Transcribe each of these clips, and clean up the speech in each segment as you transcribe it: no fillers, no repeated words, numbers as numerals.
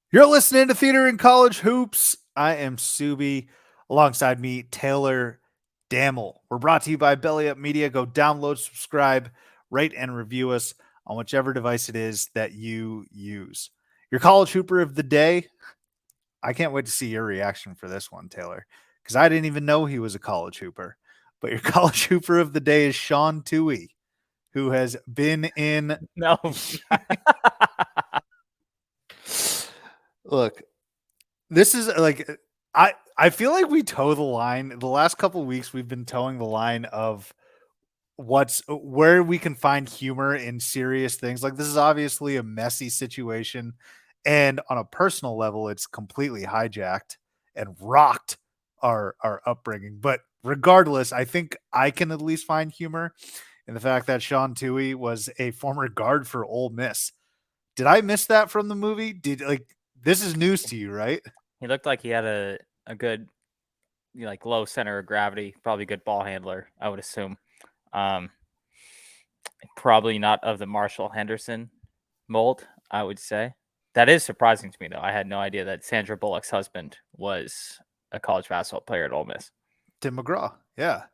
You're listening to Theater in College Hoops. I am Subi. Alongside me, Taylor Dammel. We're brought to you by Belly Up Media. Go download, subscribe, rate, and review us on whichever device it is that you use. Your college hooper of the day. I can't wait to see your reaction for this one, Taylor, because I didn't even know he was a college hooper. But your college hooper of the day is Sean Tuohy, who has been in. No. Look, this is like I feel like we toe the line. The last couple of weeks we've been towing the line of where we can find humor in serious things. Like this is obviously a messy situation, and on a personal level it's completely hijacked and rocked our upbringing. But regardless, I think I can at least find humor in the fact that Sean Tuohy was a former guard for Ole Miss. Did I miss that from the movie? Did like this is news to you, right? He looked like he had a good, low center of gravity, probably good ball handler, I would assume. Um, Probably not of the Marshall Henderson mold, I would say. That is surprising to me, though. I had no idea that Sandra Bullock's husband was a college basketball player at Ole Miss. Tim McGraw. Yeah.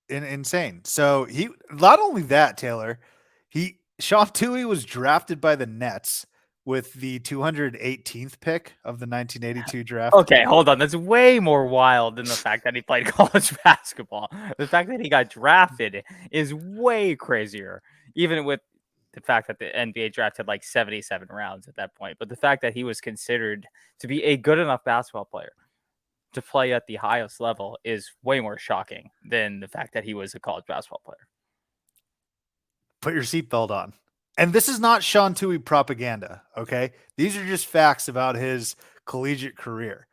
Insane. So he not only that, Taylor, Sean Tuohy was drafted by the Nets with the 218th pick of the 1982 draft. Okay, hold on. That's way more wild than the fact that he played college basketball. The fact that he got drafted is way crazier, even with the fact that the NBA drafted like 77 rounds at that point. But the fact that he was considered to be a good enough basketball player to play at the highest level is way more shocking than the fact that he was a college basketball player. Put your seatbelt on. And this is not Sean Tuohy propaganda, okay? These are just facts about his collegiate career.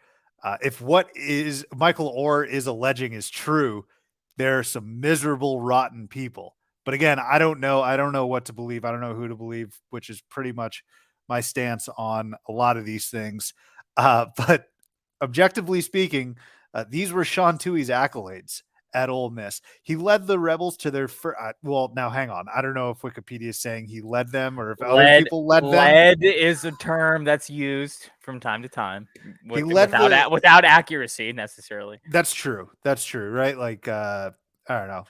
If what is Michael Oher is alleging is true, there are some miserable, rotten people. But again, I don't know. I don't know what to believe. I don't know who to believe, which is pretty much my stance on a lot of these things. But objectively speaking, these were Sean Tuohy's accolades at Ole Miss. He led the Rebels to their first. Well, now hang on. I don't know if Wikipedia is saying he led them or if other people led them. Led is a term that's used from time to time without accuracy necessarily. That's true. That's true, right? Like I don't know.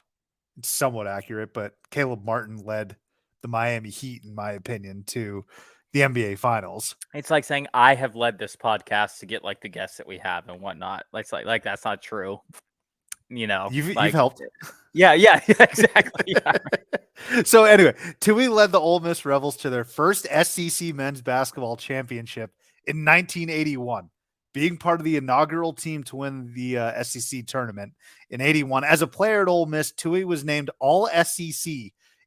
It's somewhat accurate, but Caleb Martin led the Miami Heat, in my opinion, to the NBA Finals. It's like saying I have led this podcast to get like the guests that we have and whatnot. Like that's not true. You've like, helped. Yeah, exactly. Yeah. So anyway, Tuohy led the Ole Miss Rebels to their first SEC men's basketball championship in 1981, being part of the inaugural team to win the SEC tournament in 81. As a player at Ole Miss, Tuohy was named All SEC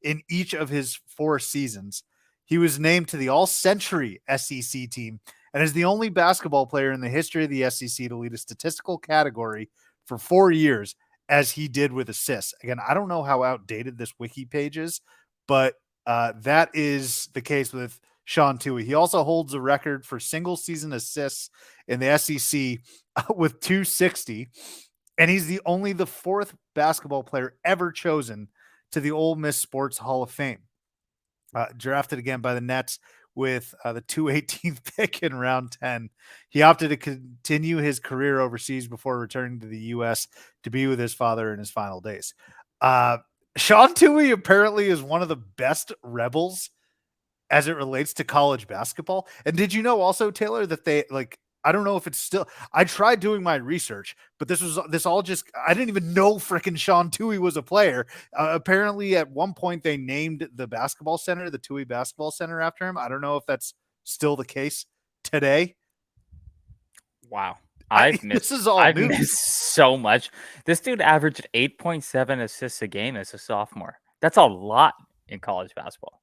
in each of his 4 seasons. He was named to the All-Century SEC team and is the only basketball player in the history of the SEC to lead a statistical category for 4 years, as he did with assists. Again, I don't know how outdated this wiki page is, but that is the case with Sean Tuohy. He also holds a record for single season assists in the SEC with 260, and he's the 4th basketball player ever chosen to the Ole Miss Sports Hall of Fame. Drafted again by the Nets with the 218th pick in round 10. He opted to continue his career overseas before returning to the U.S. to be with his father in his final days. Sean Tuohy apparently is one of the best Rebels as it relates to college basketball. And did you know also, Taylor, that they I don't know if it's still. I tried doing my research, but this all just. I didn't even know freaking Sean Tuohy was a player. Apparently, at one point they named the basketball center the Tuohy Basketball Center after him. I don't know if that's still the case today. Wow, I've missed so much. This dude averaged 8.7 assists a game as a sophomore. That's a lot in college basketball.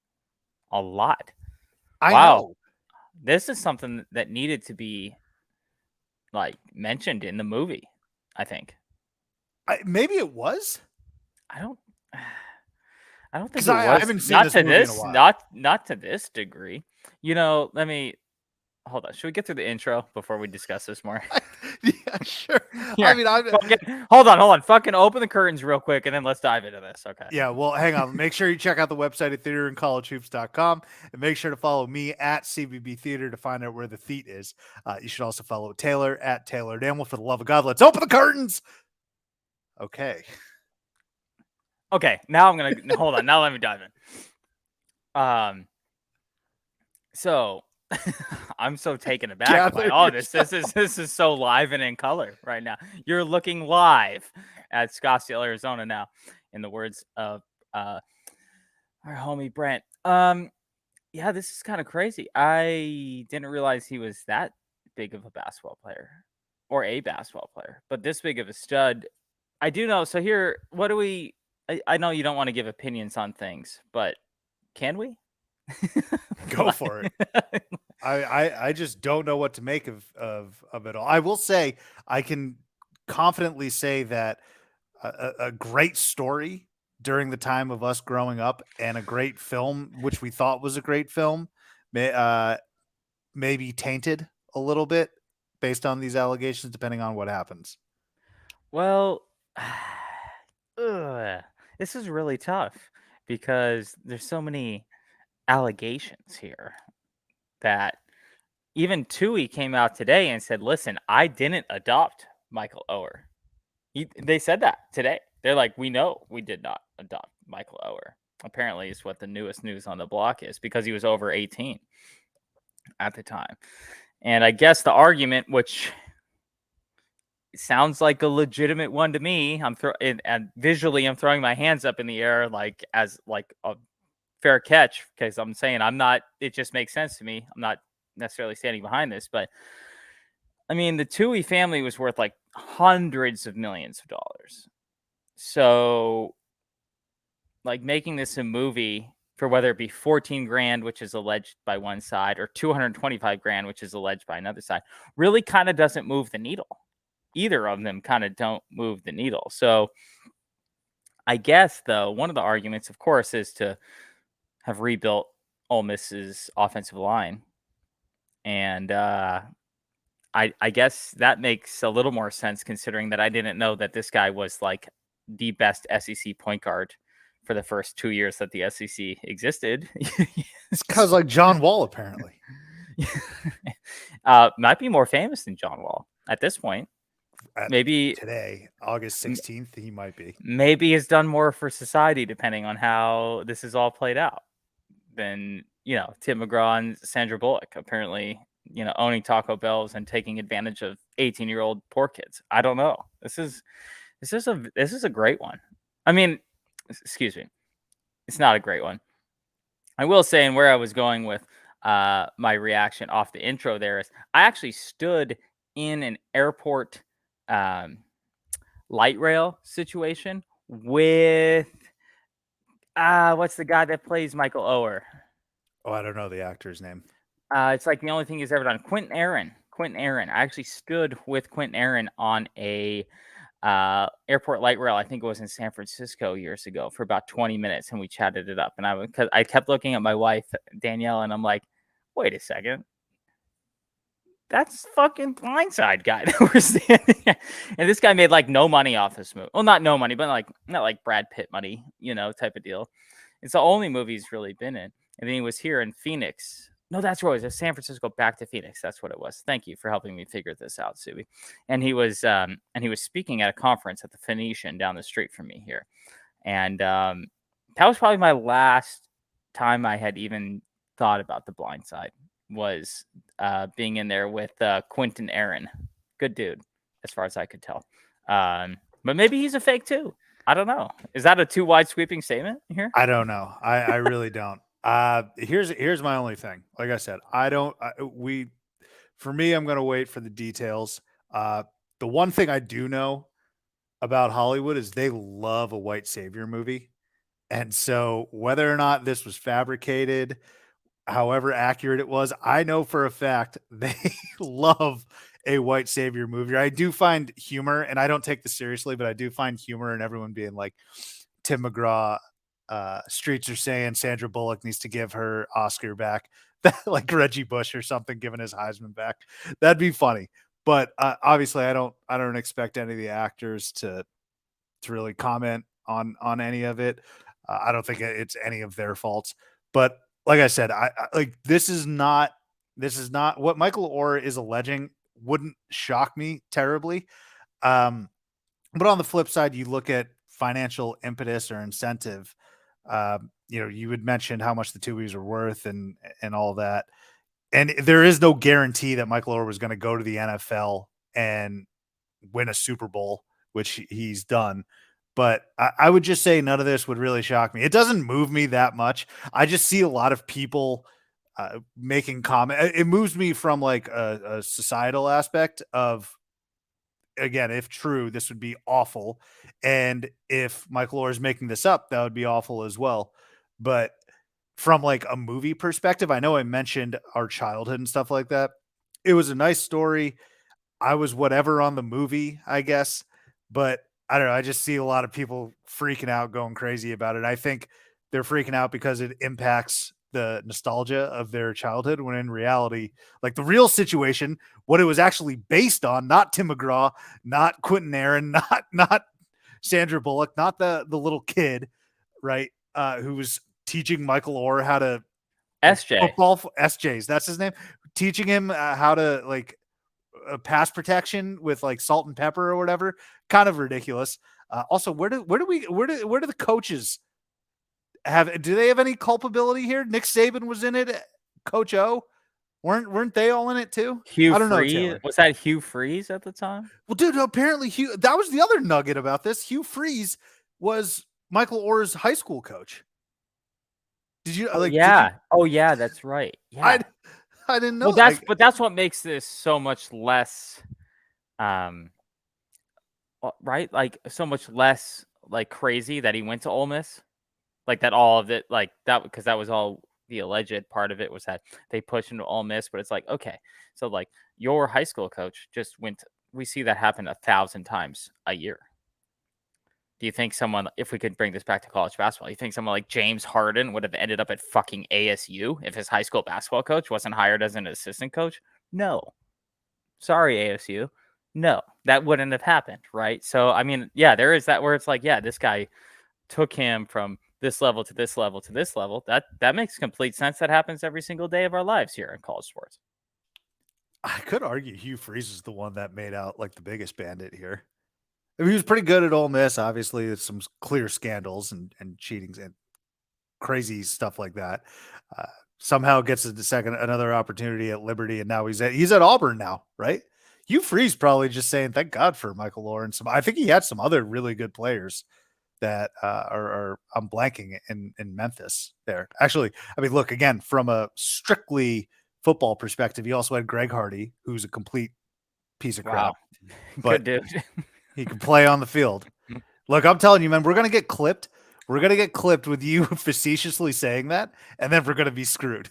A lot. I know. This is something that needed to be mentioned in the movie, I think. Maybe it was. I don't think it was. I haven't seen this movie in a while. Not to this degree. Let me hold on. Should we get through the intro before we discuss this more? Yeah, sure. Here, I mean, hold on. Fucking open the curtains real quick, and then let's dive into this. Okay. yeah, well, hang on. Make sure you check out the website at theaterandcollegehoops.com and make sure to follow me at CBB Theater to find out where the theat is. You should also follow Taylor at Taylor Damwell. For the love of God, let's open the curtains. Okay. Okay, now I'm gonna hold on. Now let me dive in. So I'm so taken aback by all this. This is so live and in color right now. You're looking live at Scottsdale, Arizona now, in the words of our homie Brent. Yeah, this is kind of crazy. I didn't realize he was that big of a basketball player or a basketball player, but this big of a stud. I do know. So here, what do we? I know you don't want to give opinions on things, but can we? Go for it. I just don't know what to make of it all. I will say I can confidently say that a great story during the time of us growing up and a great film, which we thought was a great film, may be tainted a little bit based on these allegations, depending on what happens. Well, this is really tough because there's so many allegations here that even Tuohy came out today and said, "Listen, I didn't adopt Michael Oher." They said that today. They're like, "We know we did not adopt Michael Oher." Apparently, it's what the newest news on the block is because he was over 18 at the time. And I guess the argument, which sounds like a legitimate one to me, and visually I'm throwing my hands up in the air like as like a fair catch because I'm saying I'm not. It just makes sense to me. I'm not necessarily standing behind this, but I mean the Tuohy family was worth like hundreds of millions of dollars. So, like making this a movie for whether it be 14 grand, which is alleged by one side, or 225 grand, which is alleged by another side, really kind of doesn't move the needle. Either of them kind of don't move the needle. So I guess, though, one of the arguments, of course, is to have rebuilt Ole Miss's offensive line. And I guess that makes a little more sense considering that I didn't know that this guy was like the best SEC point guard for the first 2 years that the SEC existed. It's because like John Wall, apparently. Might be more famous than John Wall at this point. Maybe today, August 16th, he might be. Maybe he's done more for society, depending on how this is all played out, than, Tim McGraw and Sandra Bullock apparently, owning Taco Bells and taking advantage of 18-year-old poor kids. I don't know. This is a great one. I mean, excuse me. It's not a great one. I will say, and where I was going with my reaction off the intro there is I actually stood in an airport light rail situation with what's the guy that plays Michael Oher? Oh, I don't know the actor's name. It's like the only thing he's ever done. Quentin Aaron. I actually stood with Quentin Aaron on a airport light rail. I think it was in San Francisco years ago for about 20 minutes, and we chatted it up. And I kept looking at my wife Danielle, and I'm like, wait a second. That's fucking Blindside guy that we're standing here. And this guy made like no money off this movie. Well, not no money, but like not like Brad Pitt money, type of deal. It's the only movie he's really been in. And then he was here in Phoenix. No, that's right. It was San Francisco back to Phoenix. That's what it was. Thank you for helping me figure this out, Subi. And he was speaking at a conference at the Phoenician down the street from me here. And that was probably my last time I had even thought about The Blind Side. Was being in there with Quentin Aaron. Good dude, as far as I could tell. But maybe he's a fake too. I don't know. Is that a too wide sweeping statement here? I don't know. I really don't. Here's my only thing. Like I said, for me, I'm going to wait for the details. The one thing I do know about Hollywood is they love a white savior movie. And so whether or not this was fabricated, however accurate it was, I know for a fact they love a white savior movie. I do find humor, and I don't take this seriously, but I do find humor in everyone being like Tim McGraw, streets are saying Sandra Bullock needs to give her Oscar back, like Reggie Bush or something, giving his Heisman back. That'd be funny. But obviously, I don't expect any of the actors to really comment on any of it. I don't think it's any of their faults. But like I said, I like this is not what Michael Oher is alleging. Wouldn't shock me terribly. Um, but on the flip side, you look at financial impetus or incentive. You would mention how much the Tuohys are worth and all that. And there is no guarantee that Michael Oher was going to go to the NFL and win a Super Bowl, which he's done. But I would just say none of this would really shock me. It doesn't move me that much. I just see a lot of people making comment. It moves me from like a societal aspect of, again, if true, this would be awful. And if Michael Oher is making this up, that would be awful as well. But from like a movie perspective, I know I mentioned our childhood and stuff like that. It was a nice story. I was whatever on the movie, I guess, but I don't know. I just see a lot of people freaking out, going crazy about it. I think they're freaking out because it impacts the nostalgia of their childhood, when in reality, like the real situation, what it was actually based on, not Tim McGraw, not Quentin Aaron, not Sandra Bullock, not the little kid, right? Who was teaching Michael Oher how to SJ. football. SJ's, that's his name. Teaching him how to like pass protection with like salt and pepper or whatever. Kind of ridiculous. Also, where do the coaches have? Do they have any culpability here? Nick Saban was in it. Coach O, weren't they all in it too? Hugh I don't know. Freeze, Taylor. was that Hugh Freeze at the time? Well, dude, apparently that was the other nugget about this. Hugh Freeze was Michael Oher's high school coach. Did you like? Yeah. Oh yeah, that's right. Yeah. I didn't know. Well, that's what makes this so much less, right? Like so much less like crazy that he went to Ole Miss, like that. All of it, like that, because that was all the alleged part of it, was that they pushed him to Ole Miss. But it's like, okay, so like your high school coach just went. We see that happen 1,000 times a year. Do you think someone, if we could bring this back to college basketball, you think someone like James Harden would have ended up at fucking ASU if his high school basketball coach wasn't hired as an assistant coach? No. Sorry, ASU. No, that wouldn't have happened, right? So, I mean, yeah, there is that where it's like, yeah, this guy took him from this level to this level to this level. That makes complete sense. That happens every single day of our lives here in college sports. I could argue Hugh Freeze is the one that made out like the biggest bandit here. I mean, he was pretty good at Ole Miss. Obviously, there's some clear scandals and cheatings and crazy stuff like that. Somehow gets another opportunity at Liberty, and now he's at Auburn now, right? Hugh Freeze probably just saying thank God for Michael Oher and some. I think he had some other really good players that are I'm blanking in Memphis there. Actually, I mean, look again from a strictly football perspective. He also had Greg Hardy, who's a complete piece of crap, but good dude. he can play on the field. Look, I'm telling you, man, we're gonna get clipped. We're gonna get clipped with you facetiously saying that, and then we're gonna be screwed.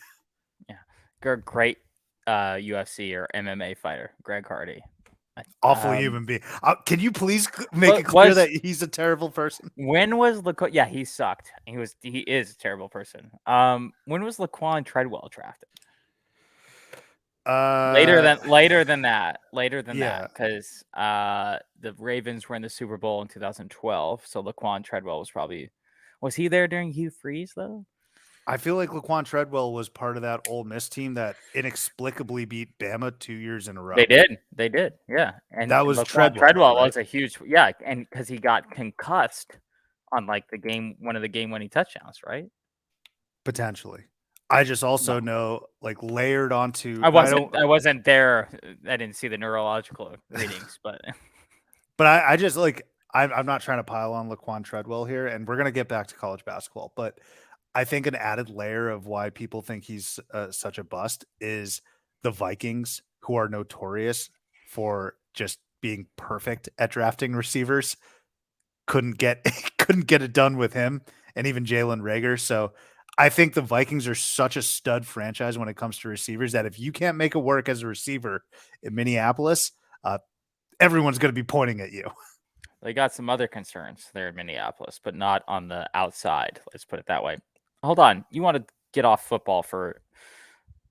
Yeah, great UFC or MMA fighter, Greg Hardy. Awful human being. Can you please make it clear that he's a terrible person? When was Laquan? Yeah, he sucked. He is a terrible person. When was Laquan Treadwell drafted? Later than that, because the Ravens were in the Super Bowl in 2012. So Laquan Treadwell was he there during Hugh Freeze though? I feel like Laquan Treadwell was part of that Ole Miss team that inexplicably beat Bama 2 years in a row. They did, yeah. And that was Treadwell, right? Was a huge, and because he got concussed on like one of the game-winning touchdowns, right? Potentially. I just also know, like, layered onto. I wasn't there. I didn't see the neurological readings, but I just like. I'm not trying to pile on Laquan Treadwell here, and we're gonna get back to college basketball, but I think an added layer of why people think he's such a bust is the Vikings, who are notorious for just being perfect at drafting receivers, couldn't get it done with him, and even Jalen Reagor. So I think the Vikings are such a stud franchise when it comes to receivers that if you can't make it work as a receiver in Minneapolis, everyone's going to be pointing at you. They got some other concerns there in Minneapolis, but not on the outside. Let's put it that way. Hold on. You want to get off football for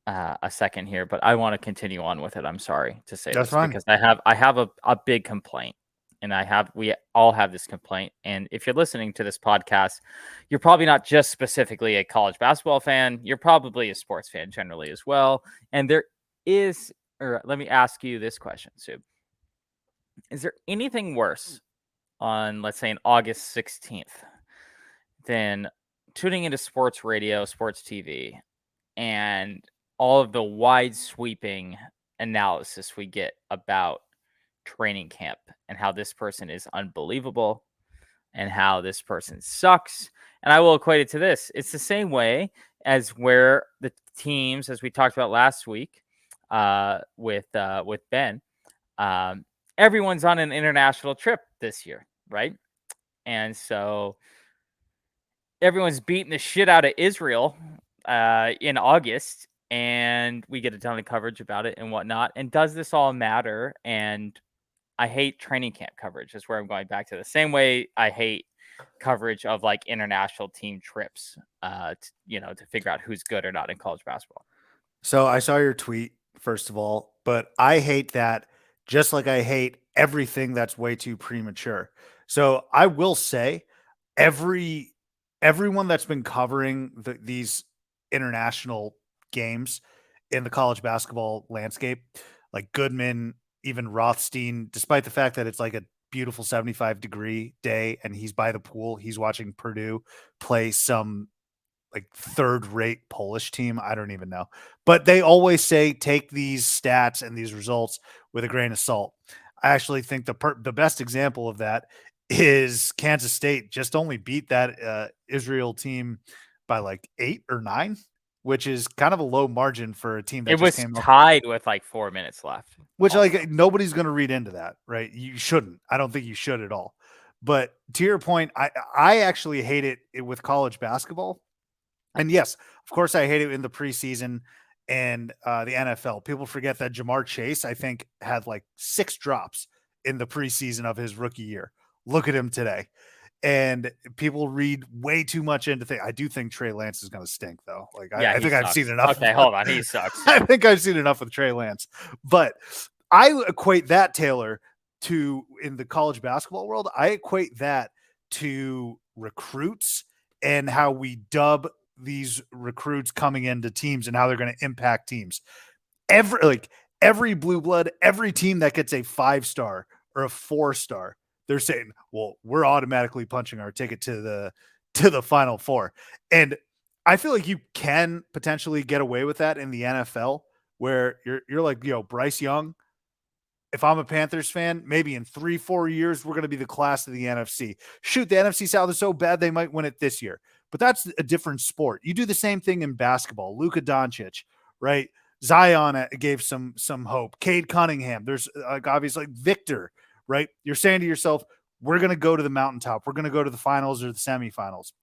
a second here, but I want to continue on with it. I'm sorry to say That's this fine. because I have a big complaint, and we all have this complaint. And if you're listening to this podcast, you're probably not just specifically a college basketball fan. You're probably a sports fan generally as well. And there is, or let me ask you this question, Sue: is there anything worse on, let's say, on August 16th than tuning into sports radio, sports TV, and all of the wide sweeping analysis we get about training camp and how this person is unbelievable and how this person sucks? And I will equate it to this. It's the same way as where the teams, as we talked about last week, with Ben, um, everyone's on an international trip this year, right? And so everyone's beating the shit out of Israel in August, and we get a ton of coverage about it and whatnot. And does this all matter? And I hate training camp coverage, is where I'm going back to. The same way I hate coverage of like international team trips, to figure out who's good or not in college basketball. So I saw your tweet, first of all, but I hate that just like I hate everything that's way too premature. So I will say every everyone that's been covering these international games in the college basketball landscape, like Goodman, even Rothstein, despite the fact that it's like a beautiful 75-degree day and he's by the pool, he's watching Purdue play some like third-rate Polish team. I don't even know. But they always say take these stats and these results with a grain of salt. I actually think the best example of that is Kansas State just only beat that Israel team by like 8 or 9, which is kind of a low margin for a team that It just was came up. tied with like 4 minutes left. Which Also. like nobody's going to read into that, right? You shouldn't. I don't think you should at all. But to your point, I actually hate it with college basketball. And yes, of course, I hate it in the preseason and the NFL. People forget that Jamar Chase, I think, had like 6 drops in the preseason of his rookie year. Look at him today. And people read way too much into things. I do think Trey Lance is going to stink, though. Like Yeah, I he think I've seen sucks. enough. Okay, hold on. He sucks. I think I've seen enough with Trey Lance. But I equate that, Taylor, to in the college basketball world. I equate that to recruits and how we dub these recruits coming into teams and how they're going to impact teams. Every blue blood, every team that gets a 5-star or a 4-star, they're saying, "Well, we're automatically punching our ticket to the Final Four." And I feel like you can potentially get away with that in the NFL, where you're like, Bryce Young. If I'm a Panthers fan, maybe in 3-4 years, we're going to be the class of the NFC. Shoot, the NFC South is so bad they might win it this year. But that's a different sport. You do the same thing in basketball. Luka Doncic, right? Zion gave some hope. Cade Cunningham. There's like obviously Victor, right? You're saying to yourself, we're going to go to the mountaintop. We're going to go to the finals or the semifinals.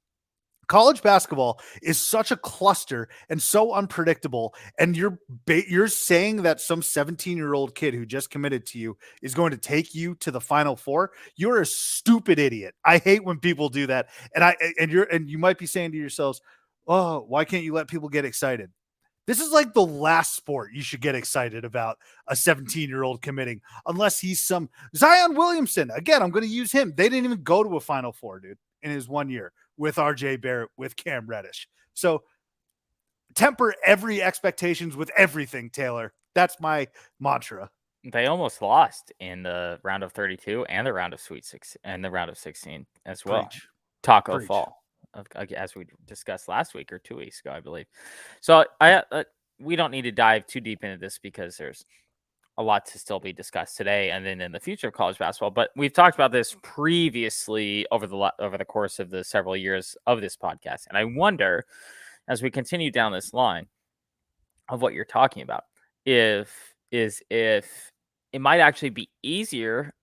College basketball is such a cluster and so unpredictable, and you're saying that some 17-year-old kid who just committed to you is going to take you to the Final Four. You're a stupid idiot. I hate when people do that. And you might be saying to yourselves, "Oh, why can't you let people get excited?" This is like the last sport you should get excited about a 17-year-old committing, unless he's some Zion Williamson. Again, I'm going to use him. They didn't even go to a Final Four, dude, in his 1 year with RJ Barrett, with Cam Reddish. So temper every expectations with everything, Taylor. That's my mantra. They almost lost in the round of 32 and the round of Sweet Six and the round of 16 as well. Preach. Taco Preach. Fall, as we discussed last week or 2 weeks ago, I believe. So we don't need to dive too deep into this because there's a lot to still be discussed today and then in the future of college basketball. But we've talked about this previously over the course of the several years of this podcast, and I wonder, as we continue down this line of what you're talking about, if it might actually be easier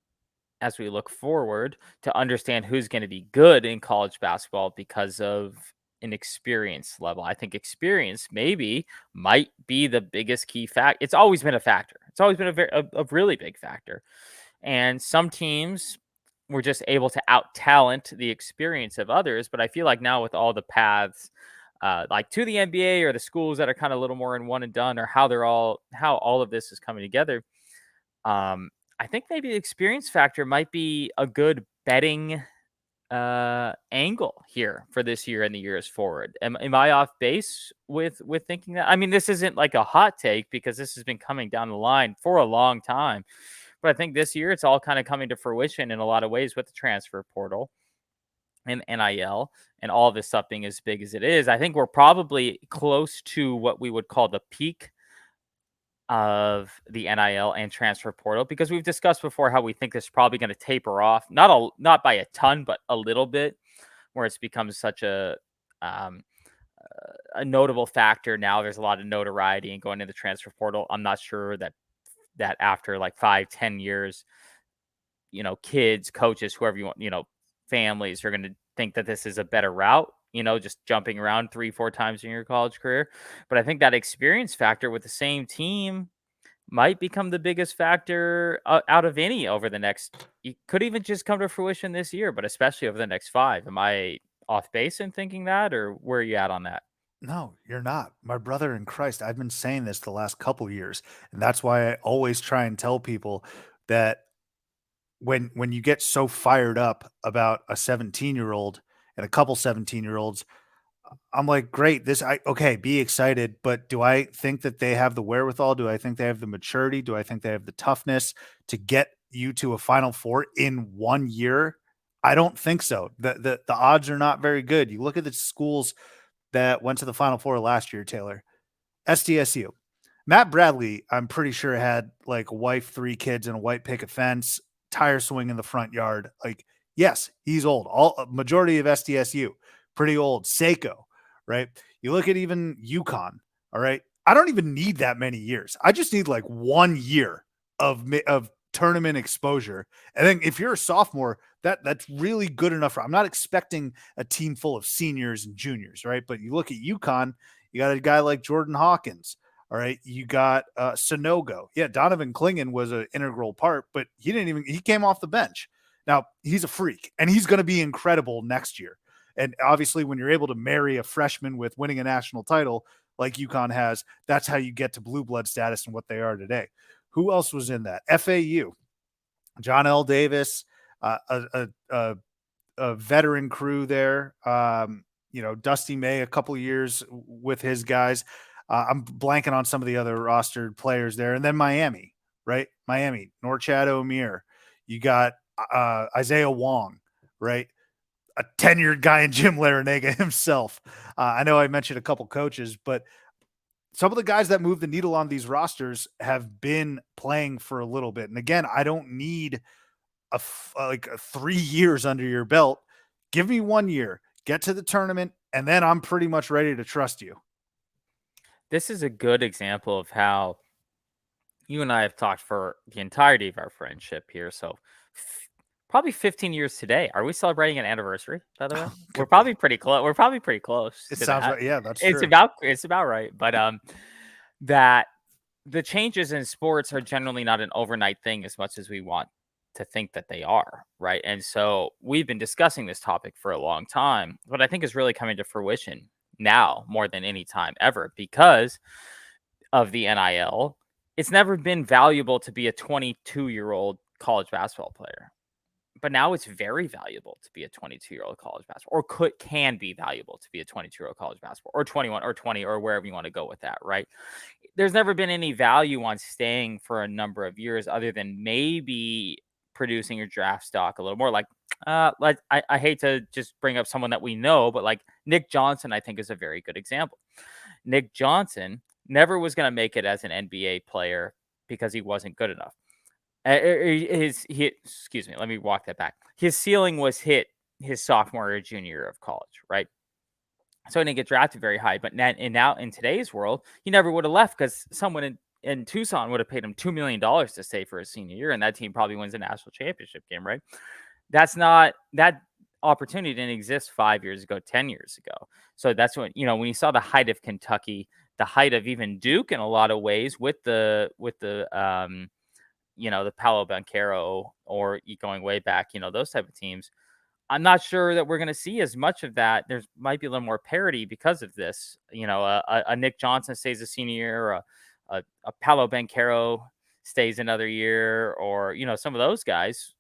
as we look forward to understand who's going to be good in college basketball because of an experience level. I think experience maybe might be the biggest key fact. It's always been a factor. It's always been a really big factor. And some teams were just able to out talent the experience of others. But I feel like now with all the paths like to the NBA or the schools that are kind of a little more in one and done, or how all of this is coming together. I think maybe the experience factor might be a good betting angle here for this year and the years forward. Am I off base with thinking that? I mean, this isn't like a hot take because this has been coming down the line for a long time. But I think this year it's all kind of coming to fruition in a lot of ways with the transfer portal and NIL and all this stuff being as big as it is. I think we're probably close to what we would call the peak of the NIL and transfer portal, because we've discussed before how we think this is probably going to taper off, not by a ton, but a little bit, where it's become such um, a notable factor now. There's a lot of notoriety and going into the transfer portal. I'm not sure that after like 5-10 years, kids, coaches, whoever you want, families are going to think that this is a better route, just jumping around 3-4 times in your college career. But I think that experience factor with the same team might become the biggest factor out of any over the next, it could even just come to fruition this year, but especially over the next 5. Am I off base in thinking that, or where are you at on that? No, you're not. My brother in Christ, I've been saying this the last couple years, and that's why I always try and tell people that when you get so fired up about a 17-year-old and a couple 17-year-olds, I'm like, great, okay, be excited, but do I think that they have the wherewithal? Do I think they have the maturity? Do I think they have the toughness to get you to a Final Four in 1 year? I don't think so. The odds are not very good. You look at the schools that went to the Final Four last year, Taylor. SDSU. Matt Bradley, I'm pretty sure, had like a wife, 3 kids, and a white picket fence, tire swing in the front yard. Like, yes, he's old. Majority of SDSU, pretty old. Seiko, right? You look at even UConn, all right? I don't even need that many years. I just need like 1 year of tournament exposure. And then if you're a sophomore, that's really good enough. I'm not expecting a team full of seniors and juniors, right? But you look at UConn, you got a guy like Jordan Hawkins. All right. You got Sonogo. Yeah. Donovan Clingan was an integral part, but he came off the bench. Now he's a freak and he's going to be incredible next year. And obviously when you're able to marry a freshman with winning a national title like UConn has, that's how you get to blue blood status and what they are today. Who else was in that? FAU, John L. Davis, a veteran crew there. Dusty May, a couple years with his guys. I'm blanking on some of the other rostered players there. And then Miami, right? Miami, Norchad Omier. You got Isaiah Wong, right? A tenured guy in Jim Larinaga himself. I know I mentioned a couple coaches, but some of the guys that move the needle on these rosters have been playing for a little bit. And again, I don't need like 3 years under your belt. Give me 1 year, get to the tournament, and then I'm pretty much ready to trust you. This is a good example of how you and I have talked for the entirety of our friendship here. So probably 15 years today. Are we celebrating an anniversary, by the way? We're probably pretty close. We're probably pretty close. It to sounds that. right. Yeah, that's It's true. about right. But that the changes in sports are generally not an overnight thing as much as we want to think that they are, right? And so we've been discussing this topic for a long time, but I think is really coming to fruition now more than any time ever because of the NIL. It's never been valuable to be a 22-year-old college basketball player. But now it's very valuable to be a 22-year-old college basketball, or can be valuable to be a 22-year-old college basketball, or 21 or 20, or wherever you want to go with that, right? There's never been any value on staying for a number of years other than maybe producing your draft stock a little more. Like I hate to just bring up someone that we know, but like Nick Johnson, I think is a very good example. Nick Johnson never was going to make it as an NBA player because he wasn't good enough. Excuse me, let me walk that back. His ceiling was hit his sophomore or junior year of college, right? So he didn't get drafted very high. But now in today's world, he never would have left because someone in Tucson would have paid him $2 million to stay for his senior year, and that team probably wins a national championship game, right? That opportunity didn't exist 5 years ago, 10 years ago. So that's when you saw the height of Kentucky, the height of even Duke in a lot of ways with the the Paolo Banchero, or going way back, those type of teams. I'm not sure that we're going to see as much of that. There might be a little more parity because of this. A Nick Johnson stays a senior year, or a Paolo Banchero stays another year, or some of those guys.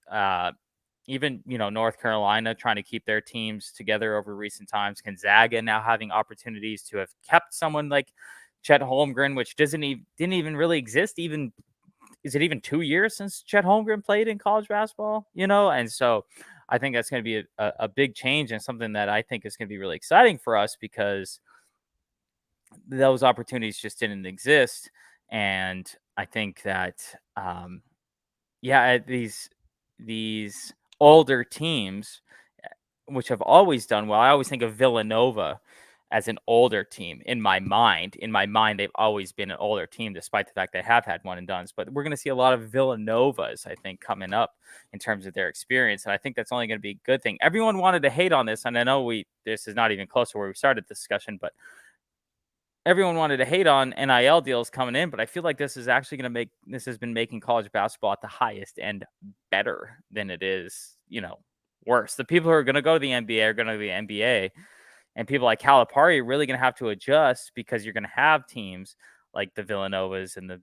Even North Carolina trying to keep their teams together over recent times. Gonzaga now having opportunities to have kept someone like Chet Holmgren, which didn't even really exist. Is it even 2 years since Chet Holmgren played in college basketball? And so I think that's going to be a big change, and something that I think is going to be really exciting for us, because those opportunities just didn't exist. And I think that, these older teams, which have always done well. I always think of Villanova as an older team in my mind. In my mind, they've always been an older team, despite the fact they have had one and dones. But we're going to see a lot of Villanovas, I think, coming up in terms of their experience. And I think that's only going to be a good thing. Everyone wanted to hate on this, and I know this is not even close to where we started the discussion, but everyone wanted to hate on NIL deals coming in, but I feel like this is actually going to this has been making college basketball at the highest end better than it is, worse. The people who are going to go to the NBA are going to the NBA, and people like Calipari are really going to have to adjust, because you're going to have teams like the Villanovas and the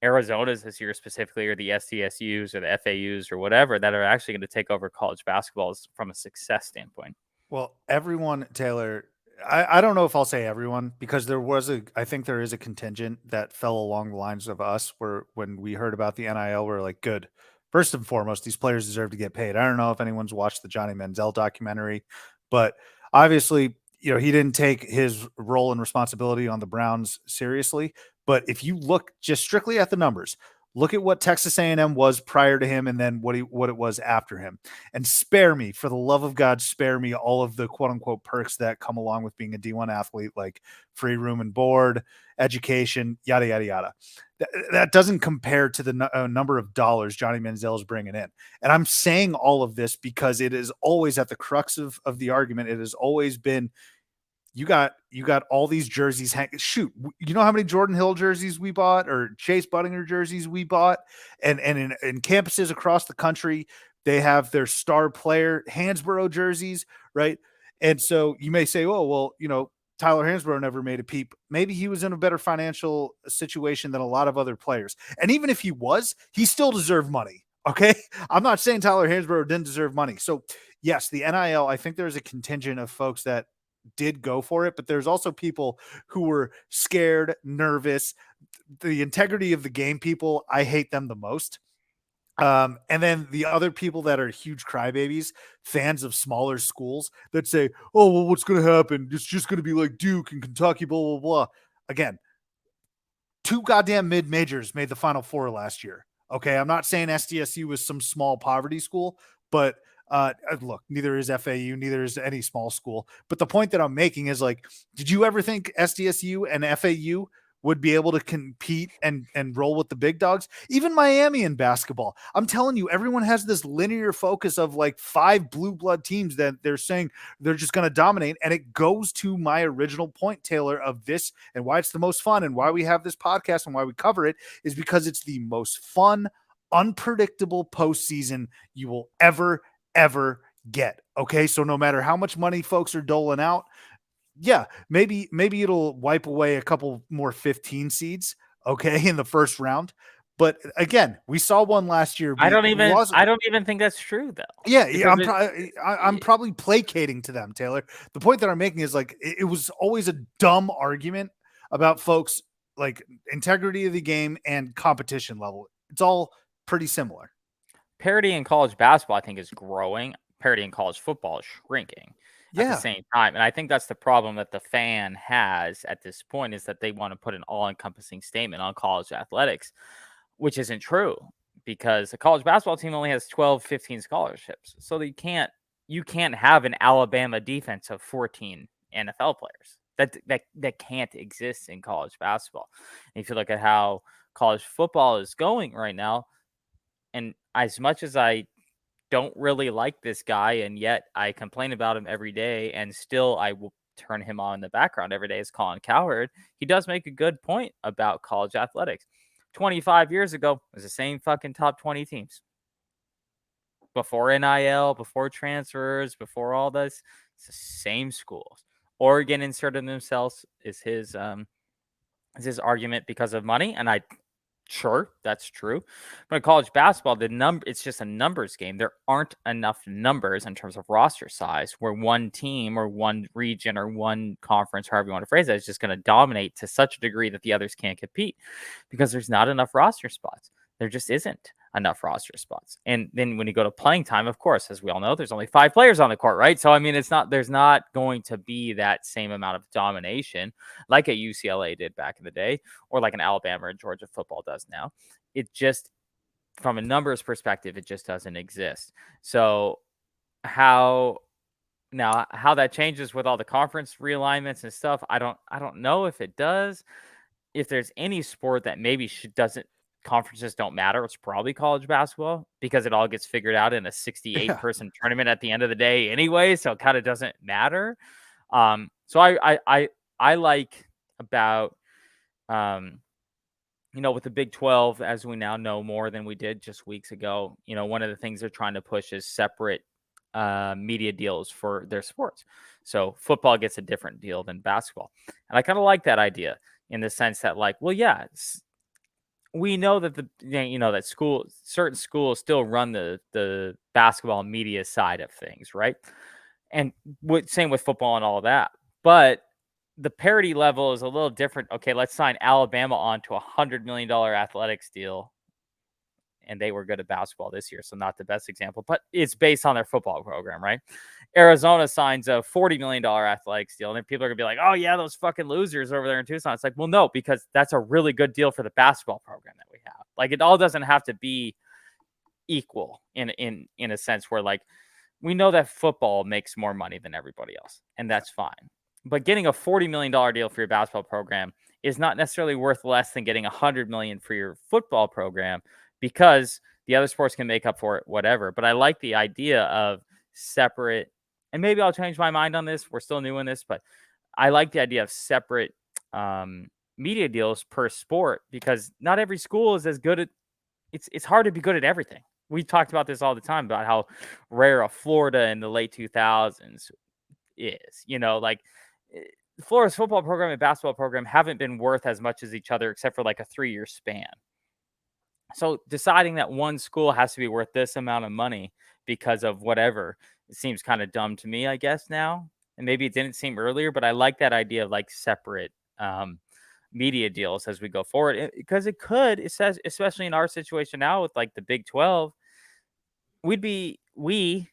Arizonas this year specifically, or the SDSUs or the FAUs or whatever, that are actually going to take over college basketball from a success standpoint. Well, everyone, Taylor, I don't know if I'll say everyone, because I think there is a contingent that fell along the lines of us, where when we heard about the NIL, we're like, good. First and foremost, these players deserve to get paid. I don't know if anyone's watched the Johnny Manziel documentary, but obviously, he didn't take his role and responsibility on the Browns seriously. But if you look just strictly at the numbers, look at what Texas A&M was prior to him, and then what it was after him. And spare me, for the love of God, spare me all of the quote unquote perks that come along with being a D1 athlete, like free room and board, education, yada, yada, yada. That doesn't compare to the number of dollars Johnny Manziel is bringing in. And I'm saying all of this because it is always at the crux of the argument. It has always been, you got all these jerseys. Shoot, you know how many Jordan Hill jerseys we bought, or Chase Buttinger jerseys we bought, and in campuses across the country, they have their star player Hansborough jerseys, right? And so you may say, oh, well, Tyler Hansborough never made a peep. Maybe he was in a better financial situation than a lot of other players. And even if he was, he still deserved money. Okay. I'm not saying Tyler Hansborough didn't deserve money. So yes, the NIL, I think there's a contingent of folks that did go for it, but there's also people who were scared, nervous. The integrity of the game people, I hate them the most. And then the other people that are huge crybabies, fans of smaller schools, that say, oh, well, what's going to happen? It's just going to be like Duke and Kentucky, blah, blah, blah. Again, 2 goddamn mid-majors made the Final Four last year. Okay, I'm not saying SDSU was some small poverty school, but look, neither is FAU, neither is any small school. But the point that I'm making is, like, did you ever think SDSU and FAU would be able to compete and roll with the big dogs? Even Miami in basketball. I'm telling you, everyone has this linear focus of like 5 blue blood teams that they're saying they're just going to dominate. And it goes to my original point, Taylor, of this, and why it's the most fun, and why we have this podcast and why we cover it, is because it's the most fun, unpredictable postseason you will ever get. Okay, so no matter how much money folks are doling out, yeah, maybe it'll wipe away a couple more 15 seeds, okay, in the first round. But again, we saw one last year. I don't even think that's true, though. Yeah, I'm probably placating to them, Taylor. The point that I'm making is, like, it was always a dumb argument about folks, like, integrity of the game and competition level. It's all pretty similar. Parity in college basketball, I think, is growing. Parity in college football is shrinking at the same time. And I think that's the problem that the fan has at this point, is that they want to put an all-encompassing statement on college athletics, which isn't true, because a college basketball team only has 12, 15 scholarships. So you can't have an Alabama defense of 14 NFL players. That can't exist in college basketball. And if you look at how college football is going right now, and as much as I don't really like this guy, and yet I complain about him every day, and still I will turn him on in the background every day, as Colin Cowherd, he does make a good point about college athletics. 25 years ago, it was the same fucking top 20 teams. before NIL, before transfers, before all this. It's the same schools. Oregon inserted themselves is his argument because of money, and sure, that's true. But in college basketball, it's just a numbers game. There aren't enough numbers in terms of roster size where one team or one region or one conference, however you want to phrase it, is just going to dominate to such a degree that the others can't compete because there's not enough roster spots. There just isn't enough roster spots. And then when you go to playing time, of course, as we all know, there's only 5 players on the court, right? So, I mean, there's not going to be that same amount of domination like a UCLA did back in the day, or like an Alabama or Georgia football does now. It just, from a numbers perspective, it just doesn't exist. So how that changes with all the conference realignments and stuff, I don't know if it does. If there's any sport that maybe conferences don't matter, it's probably college basketball because it all gets figured out in a 68 person tournament at the end of the day anyway. So it kind of doesn't matter. So I like about, with the Big 12, as we now know more than we did just weeks ago, one of the things they're trying to push is separate media deals for their sports. So football gets a different deal than basketball. And I kind of like that idea in the sense that, like, well, yeah, we know that that certain schools still run the basketball media side of things, right? And same with football and all of that. But the parity level is a little different. Okay, let's sign Alabama on to $100 million athletics deal. And they were good at basketball this year, so not the best example, but it's based on their football program, right? Arizona signs a $40 million athletics deal, and then people are going to be like, oh, yeah, those fucking losers over there in Tucson. It's like, well, no, because that's a really good deal for the basketball program that we have. Like, it all doesn't have to be equal in a sense where, like, we know that football makes more money than everybody else, and that's fine. But getting a $40 million deal for your basketball program is not necessarily worth less than getting $100 million for your football program, because the other sports can make up for it, whatever. But I like the idea of separate, and maybe I'll change my mind on this. We're still new in this, but I like the idea of separate media deals per sport, because not every school is as good at, it's hard to be good at everything. We talked about this all the time about how rare a Florida in the late 2000s is, like Florida's football program and basketball program haven't been worth as much as each other, except for like a 3-year span. So deciding that one school has to be worth this amount of money because of whatever, it seems kind of dumb to me, I guess, now. And maybe it didn't seem earlier, but I like that idea of like separate media deals as we go forward, because it could, it says, especially in our situation now with like the Big 12, we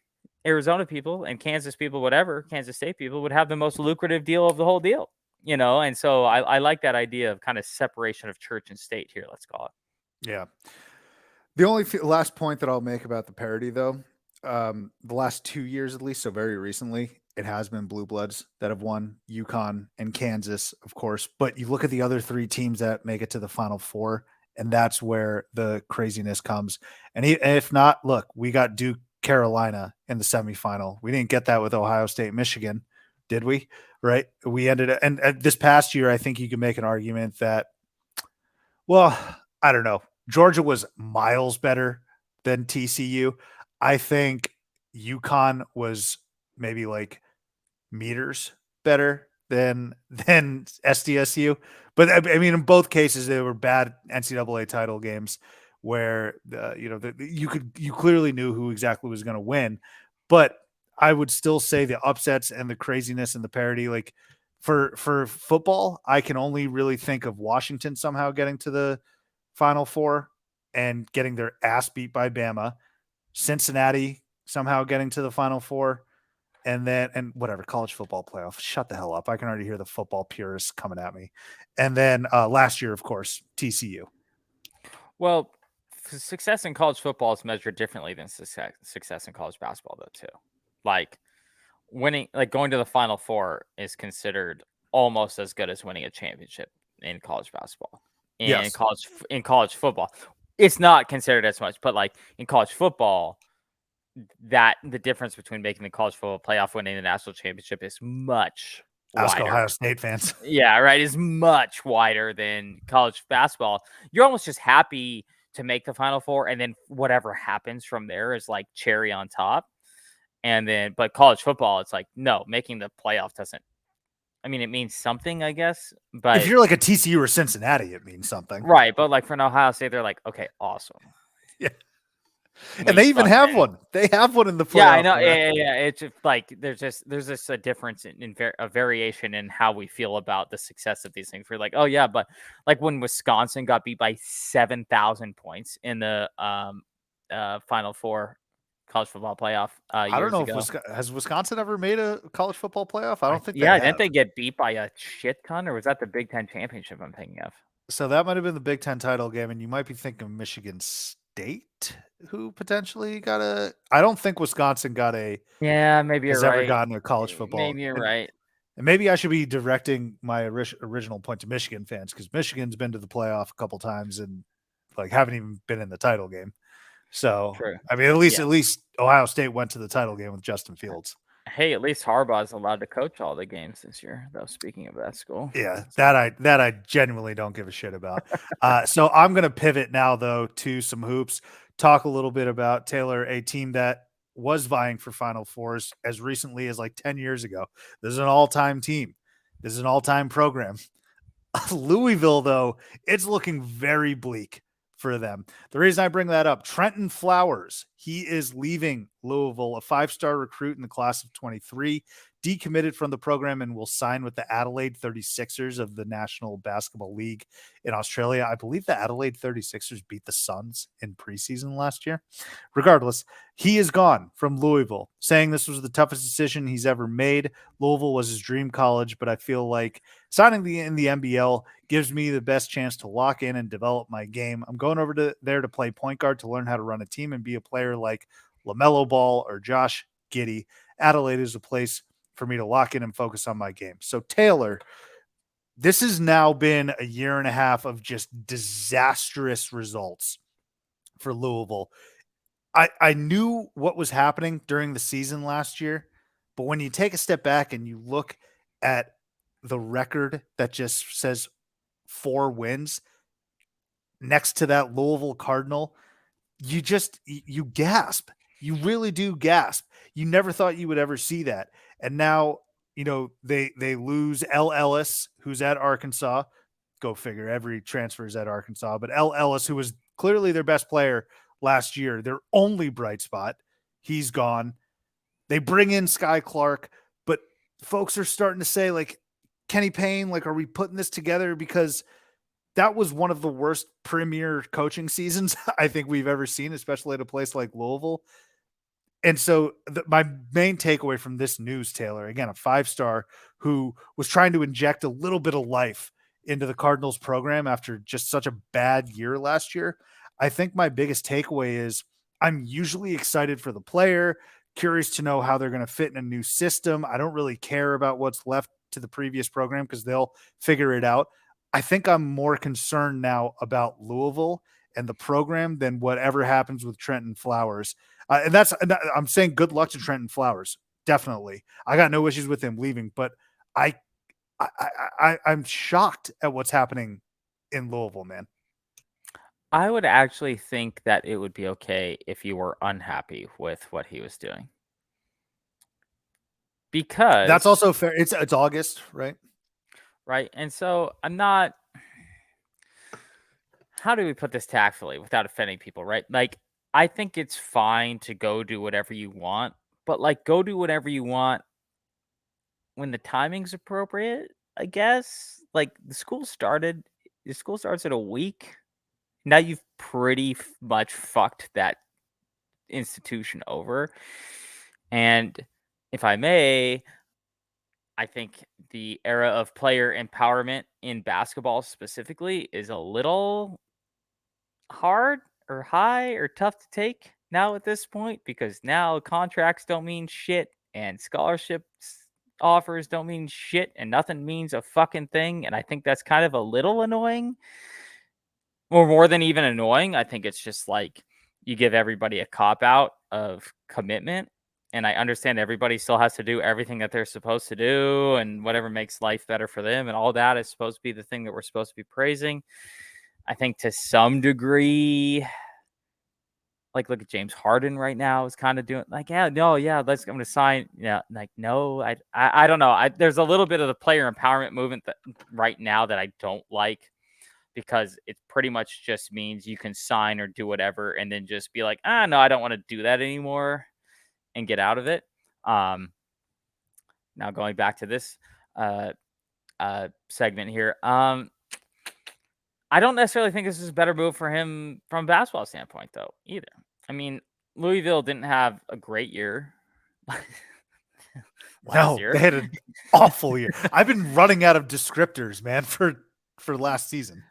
Arizona people and Kansas people, whatever, Kansas State people would have the most lucrative deal of the whole deal, And so I like that idea of kind of separation of church and state here, let's call it. Yeah. The only last point that I'll make about the parity, though, the last 2 years at least, so very recently, it has been Blue Bloods that have won, UConn and Kansas, of course. But you look at the other 3 teams that make it to the Final Four, and that's where the craziness comes. And if not, look, we got Duke, Carolina in the semifinal. We didn't get that with Ohio State, Michigan, did we? Right? We ended up, and this past year, I think you can make an argument that, well, I don't know. Georgia was miles better than TCU. I think UConn was maybe like meters better than SDSU. But I mean, in both cases, they were bad NCAA title games where you clearly knew who exactly was going to win. But I would still say the upsets and the craziness and the parity, like for football, I can only really think of Washington somehow getting to the Final Four and getting their ass beat by Bama, Cincinnati somehow getting to the Final Four, and whatever, college football playoff. Shut the hell up. I can already hear the football purists coming at me. And then last year, of course, TCU. Well, success in college football is measured differently than success in college basketball, though, too. Like winning, like going to the Final Four is considered almost as good as winning a championship in college basketball. In college football, it's not considered as much, but like in college football, that the difference between making the college football playoff, winning the national championship is much Ask wider. Ohio State fans. Yeah, right. Is much wider than college basketball. You're almost just happy to make the Final Four, and then whatever happens from there is like cherry on top. And then, but college football, it's like, no, making the playoff doesn't. I mean, it means something, I guess, If but you're like a TCU or Cincinnati, it means something. right. But like for an Ohio State, they're like, okay, awesome. Yeah. What And you they even fucking have one. They have one in the playoff. Yeah, I know. Yeah. It's just like there's just a difference in a variation in how we feel about the success of these things. We're like, oh yeah, but like when Wisconsin got beat by 7,000 points in the Final Four college football playoff I don't years know ago. if has Wisconsin ever made a college football playoff? I don't think they Yeah, have. didn't they get beat by a shit ton, or was that the Big Ten championship I'm thinking of? So that might have been the Big Ten title game, and you might be thinking of Michigan State, who potentially got a. I don't think Wisconsin got a. Yeah, maybe you're has ever right. gotten a college football. Maybe you're right. And maybe I should be directing my original point to Michigan fans because Michigan's been to the playoff a couple times and like haven't even been in the title game. So True. I mean, at least Ohio State went to the title game with Justin Fields. Hey, at least Harbaugh's allowed to coach all the games this year, though. Speaking of that school, Yeah, that I genuinely don't give a shit about. So I'm gonna pivot now though to some hoops. Talk a little bit about Taylor, a team that was vying for Final Fours as recently as like 10 years ago. This is an all-time team. This is an all-time program. Louisville, though, it's looking very bleak for them. The reason I bring that up, Trentyn Flowers, he is leaving Louisville, a 5-star recruit in the class of 23, decommitted from the program and will sign with the Adelaide 36ers of the National Basketball League in Australia. I believe the Adelaide 36ers beat the Suns in preseason last year. Regardless, he is gone from Louisville, saying this was the toughest decision he's ever made. Louisville was his dream college, but I feel like signing in the NBL gives me the best chance to lock in and develop my game. I'm going over there to play point guard to learn how to run a team and be a player like LaMelo Ball or Josh Giddey. Adelaide is a place for me to lock in and focus on my game. So Taylor, this has now been a year and a half of just disastrous results for Louisville. I knew what was happening during the season last year, but when you take a step back and you look at the record that just says 4 wins next to that Louisville Cardinal, you gasp. You really do gasp. You never thought you would ever see that. And now, they lose L. Ellis, who's at Arkansas. Go figure, every transfer is at Arkansas. But L. Ellis, who was clearly their best player last year, their only bright spot, he's gone. They bring in Sky Clark, but folks are starting to say, like, Kenny Payne, like, are we putting this together? Because that was one of the worst premier coaching seasons I think we've ever seen, especially at a place like Louisville. And so my main takeaway from this news, Taylor, again, a 5-star who was trying to inject a little bit of life into the Cardinals program after just such a bad year last year. I think my biggest takeaway is I'm usually excited for the player, curious to know how they're going to fit in a new system. I don't really care about what's left to the previous program because they'll figure it out. I think I'm more concerned now about Louisville and the program than whatever happens with Trentyn Flowers. And I'm saying good luck to Trentyn Flowers. Definitely. I got no issues with him leaving, but I'm shocked at what's happening in Louisville, man. I would actually think that it would be okay if you were unhappy with what he was doing. Because that's also fair. It's August, right? Right. And so I'm not, how do we put this tactfully without offending people, right? Like, I think it's fine to go do whatever you want, but like go do whatever you want when the timing's appropriate, I guess. Like the school starts in a week. Now you've pretty much fucked that institution over. And if I may, I think the era of player empowerment in basketball specifically is a little hard or high or tough to take now at this point, because now contracts don't mean shit and scholarships offers don't mean shit and nothing means a fucking thing. And I think that's kind of a little annoying, or more than even annoying. I think it's just like you give everybody a cop out of commitment. And I understand everybody still has to do everything that they're supposed to do and whatever makes life better for them. And all that is supposed to be the thing that we're supposed to be praising. I think to some degree, like, look at James Harden right now is kind of doing like, yeah, no, yeah, I'm going to sign. Yeah, like, no, I don't know. There's a little bit of the player empowerment movement that right now that I don't like, because it pretty much just means you can sign or do whatever and then just be like, no, I don't want to do that anymore and get out of it. Now going back to this segment here, I don't necessarily think this is a better move for him from a basketball standpoint, though, either. I mean, Louisville didn't have a great year last year. They had an awful year. I've been running out of descriptors, man, for last season.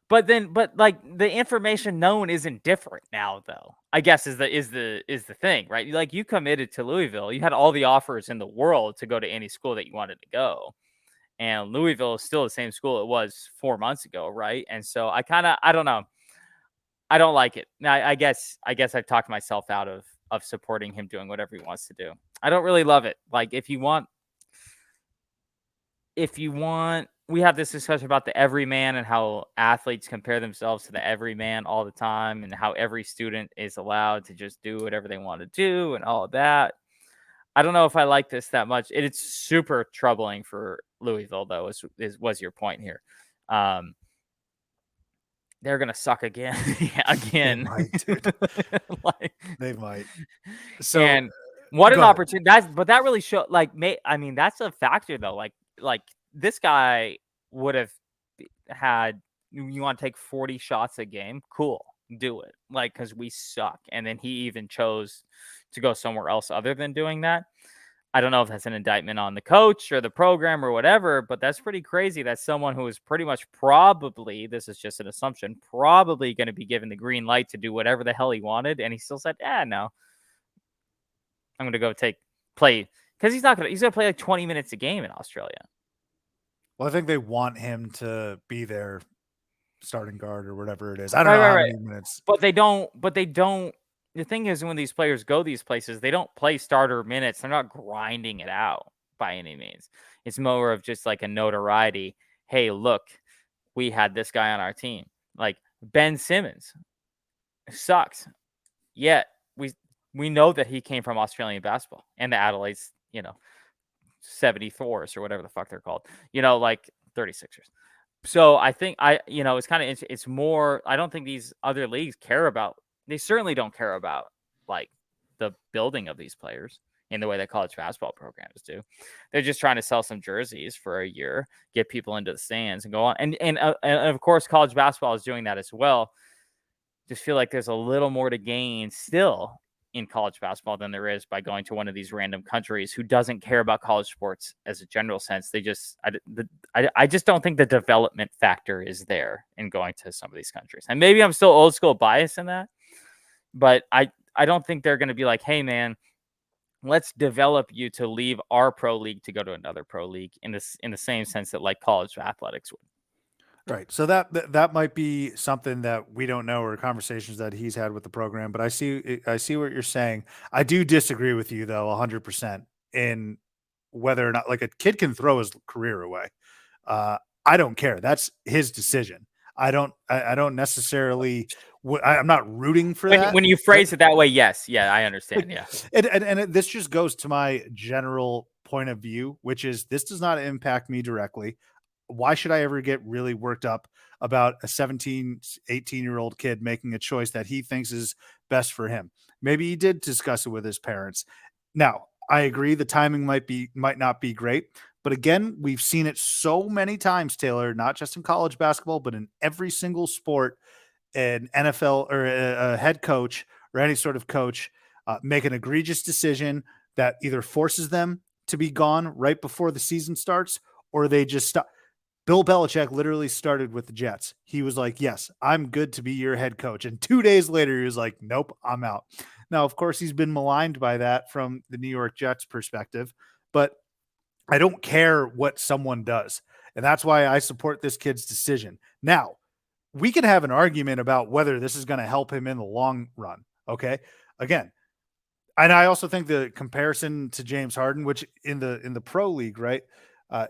But like, the information known isn't different now, though. I guess is the thing, right? Like, you committed to Louisville, you had all the offers in the world to go to any school that you wanted to go. And Louisville is still the same school it was 4 months ago, right? And so I don't know. I don't like it. Now, I guess I've talked myself out of supporting him doing whatever he wants to do. I don't really love it. Like, if you want, we have this discussion about the everyman and how athletes compare themselves to the everyman all the time, and how every student is allowed to just do whatever they want to do and all of that. I don't know if I like this that much. It's super troubling for Louisville, though, was your point here. They're gonna suck again. Again. They might, dude. They might. So, and what an opportunity! That really showed. Like, I mean, that's a factor, though. Like this guy would have had. You want to take 40 shots a game? Cool, do it. Like, because we suck. And then he even chose to go somewhere else other than doing that. I don't know if that's an indictment on the coach or the program or whatever, but that's pretty crazy that someone who is pretty much probably, this is just an assumption, probably going to be given the green light to do whatever the hell he wanted, and he still said, no, I'm going to go play, because he's going to play like 20 minutes a game in Australia. Well, I think they want him to be their starting guard or whatever it is. I don't know how many minutes. But they don't. The thing is, when these players go these places, they don't play starter minutes. They're not grinding it out by any means. It's more of just like a notoriety. Hey, look, we had this guy on our team. Like, Ben Simmons sucks. Yet we know that he came from Australian basketball and the Adelaide's, 74s or whatever the fuck they're called. Like 36ers. So I think it's kind of, it's more, I don't think these other leagues care about, they certainly don't care about like the building of these players in the way that college basketball programs do. They're just trying to sell some jerseys for a year, get people into the stands and go on. And of course, college basketball is doing that as well. Just feel like there's a little more to gain still in college basketball than there is by going to one of these random countries who doesn't care about college sports as a general sense. They just, I just don't think the development factor is there in going to some of these countries. And maybe I'm still old school bias in that, but I don't think they're going to be like, hey man, let's develop you to leave our pro league to go to another pro league in the same sense that like college athletics would. Right. So that might be something that we don't know, or conversations that he's had with the program, but I see what you're saying. I do disagree with you though 100% in whether or not, like, a kid can throw his career away. I don't care. That's his decision. I don't necessarily, I'm not rooting for that. When you phrase it that way, yes. Yeah, I understand. Yeah. And this just goes to my general point of view, which is this does not impact me directly. Why should I ever get really worked up about a 17, 18-year-old kid making a choice that he thinks is best for him? Maybe he did discuss it with his parents. Now, I agree the timing might not be great, but again, we've seen it so many times, Taylor, not just in college basketball, but in every single sport, an NFL or a head coach or any sort of coach make an egregious decision that either forces them to be gone right before the season starts, or they just stop. Bill Belichick literally started with the Jets. He was like, yes, I'm good to be your head coach. And 2 days later, he was like, nope, I'm out. Now, of course, he's been maligned by that from the New York Jets perspective, but I don't care what someone does. And that's why I support this kid's decision. Now, we can have an argument about whether this is going to help him in the long run. Okay. Again, and I also think the comparison to James Harden, which in the pro league, right?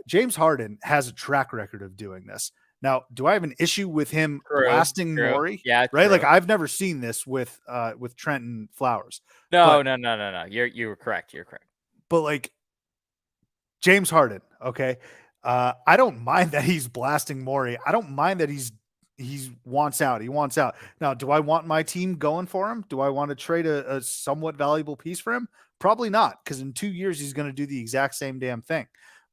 James Harden has a track record of doing this. Now, do I have an issue with him True. blasting True. Maury? Yeah. Right? Like True. I've never seen this with Trentyn Flowers. No. But No. No. No. No. You were correct. You're correct. like James Harden, okay? I don't mind that he's blasting Maury. I don't mind that he wants out. He wants out. Now, do I want my team going for him? Do I want to trade a somewhat valuable piece for him? Probably not, because in 2 years he's going to do the exact same damn thing.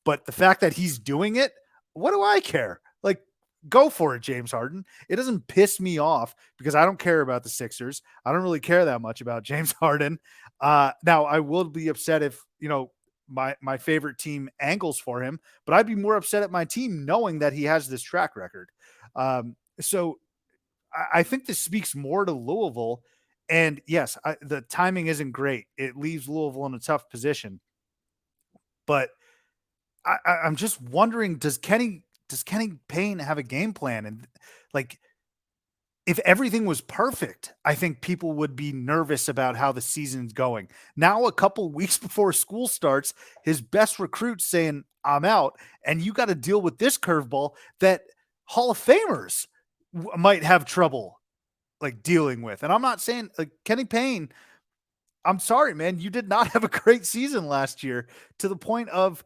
But the fact that he's doing it, what do I care? Like, go for it, James Harden. It doesn't piss me off because I don't care about the Sixers. I don't really care that much about James Harden. Now, I will be upset if, my favorite team angles for him, but I'd be more upset at my team knowing that he has this track record. So I think this speaks more to Louisville. And yes, the timing isn't great. It leaves Louisville in a tough position. But I'm just wondering, does Kenny Payne have a game plan? And like, if everything was perfect, I think people would be nervous about how the season's going. Now, a couple weeks before school starts, his best recruit's saying, I'm out. And you got to deal with this curveball that Hall of Famers might have trouble like dealing with. And I'm not saying like Kenny Payne, I'm sorry, man, you did not have a great season last year to the point of,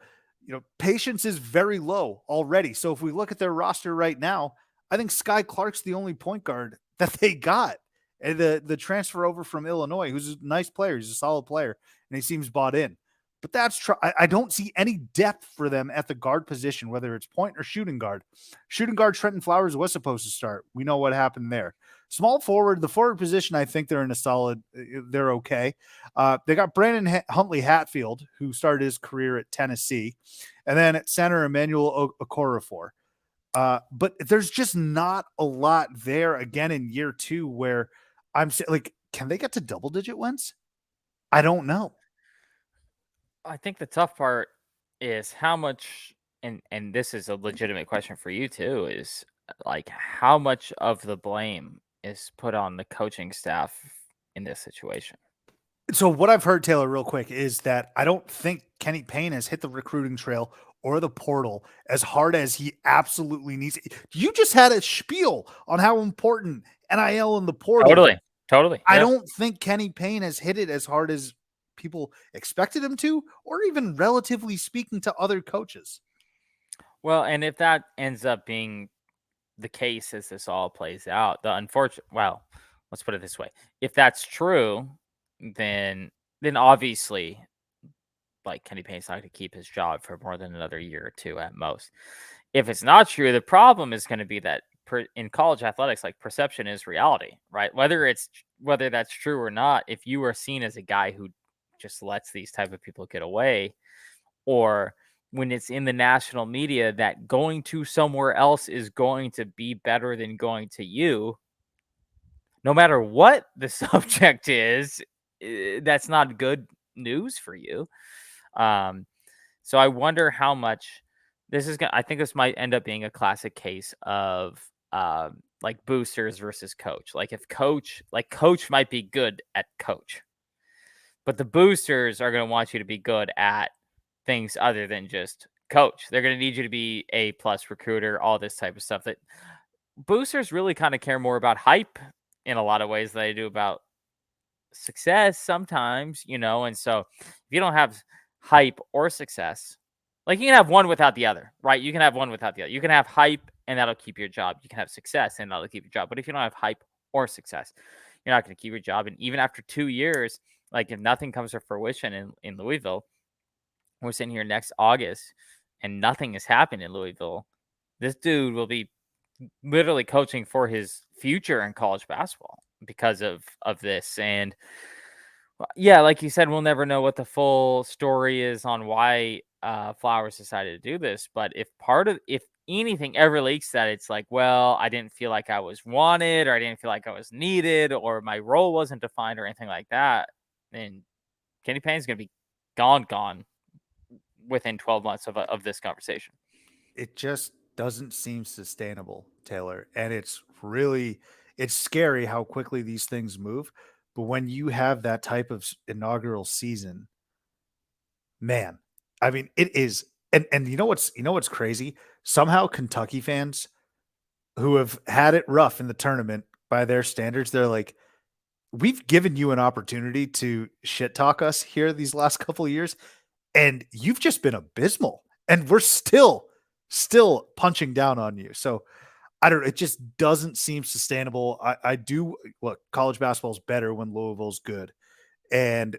patience is very low already. So if we look at their roster right now, I think Sky Clark's the only point guard that they got. And the transfer over from Illinois, who's a nice player, he's a solid player, and he seems bought in. But I don't see any depth for them at the guard position, whether it's point or shooting guard. Shooting guard Trentyn Flowers was supposed to start. We know what happened there. Small forward, the forward position, I think they're in a solid. They're okay. They got Brandon Huntley Hatfield, who started his career at Tennessee, and then at center Emmanuel Okorafor. But there's just not a lot there again in year 2 where I'm like, can they get to double digit wins? I don't know. I think the tough part is how much, and this is a legitimate question for you too, is like how much of the blame is put on the coaching staff in this situation. So what I've heard, Taylor, real quick, is that I don't think Kenny Payne has hit the recruiting trail or the portal as hard as he absolutely needs. You just had a spiel on how important NIL and the portal. Totally. I don't think Kenny Payne has hit it as hard as people expected him to, or even relatively speaking to other coaches. Well, and if that ends up being the case as this all plays out, let's put it this way. If that's true, then obviously like Kenny Payne's not going to keep his job for more than another year or 2 at most. If it's not true, the problem is going to be that in college athletics, like perception is reality, right? Whether that's true or not, if you are seen as a guy who just lets these type of people get away, or when it's in the national media that going to somewhere else is going to be better than going to you, no matter what the subject is, that's not good news for you. So I wonder how much this is going to, I think this might end up being a classic case of like boosters versus coach. Like if coach might be good at coach, but the boosters are going to want you to be good at things other than just coach. They're going to need you to be A+ recruiter, all this type of stuff. That boosters really kind of care more about hype in a lot of ways than they do about success sometimes, and so if you don't have hype or success, like you can have one without the other, right? You can have one without the other. You can have hype and that'll keep your job. You can have success and that'll keep your job. But if you don't have hype or success, you're not going to keep your job. And even after 2 years, like if nothing comes to fruition in Louisville, we're sitting here next August and nothing has happened in Louisville, this dude will be literally coaching for his future in college basketball because of this. And yeah, like you said, we'll never know what the full story is on why Flowers decided to do this. But if anything ever leaks that it's like, well, I didn't feel like I was wanted, or I didn't feel like I was needed, or my role wasn't defined, or anything like that, then Kenny Payne's going to be gone within 12 months of this conversation. It just doesn't seem sustainable, Taylor. And it's scary how quickly these things move. But when you have that type of inaugural season, man, I mean, it is. And you know what's crazy? Somehow Kentucky fans who have had it rough in the tournament by their standards, they're like, we've given you an opportunity to shit talk us here these last couple of years, and you've just been abysmal, and we're still punching down on you. So I don't. It just doesn't seem sustainable. I do look. College basketball is better when Louisville's good, and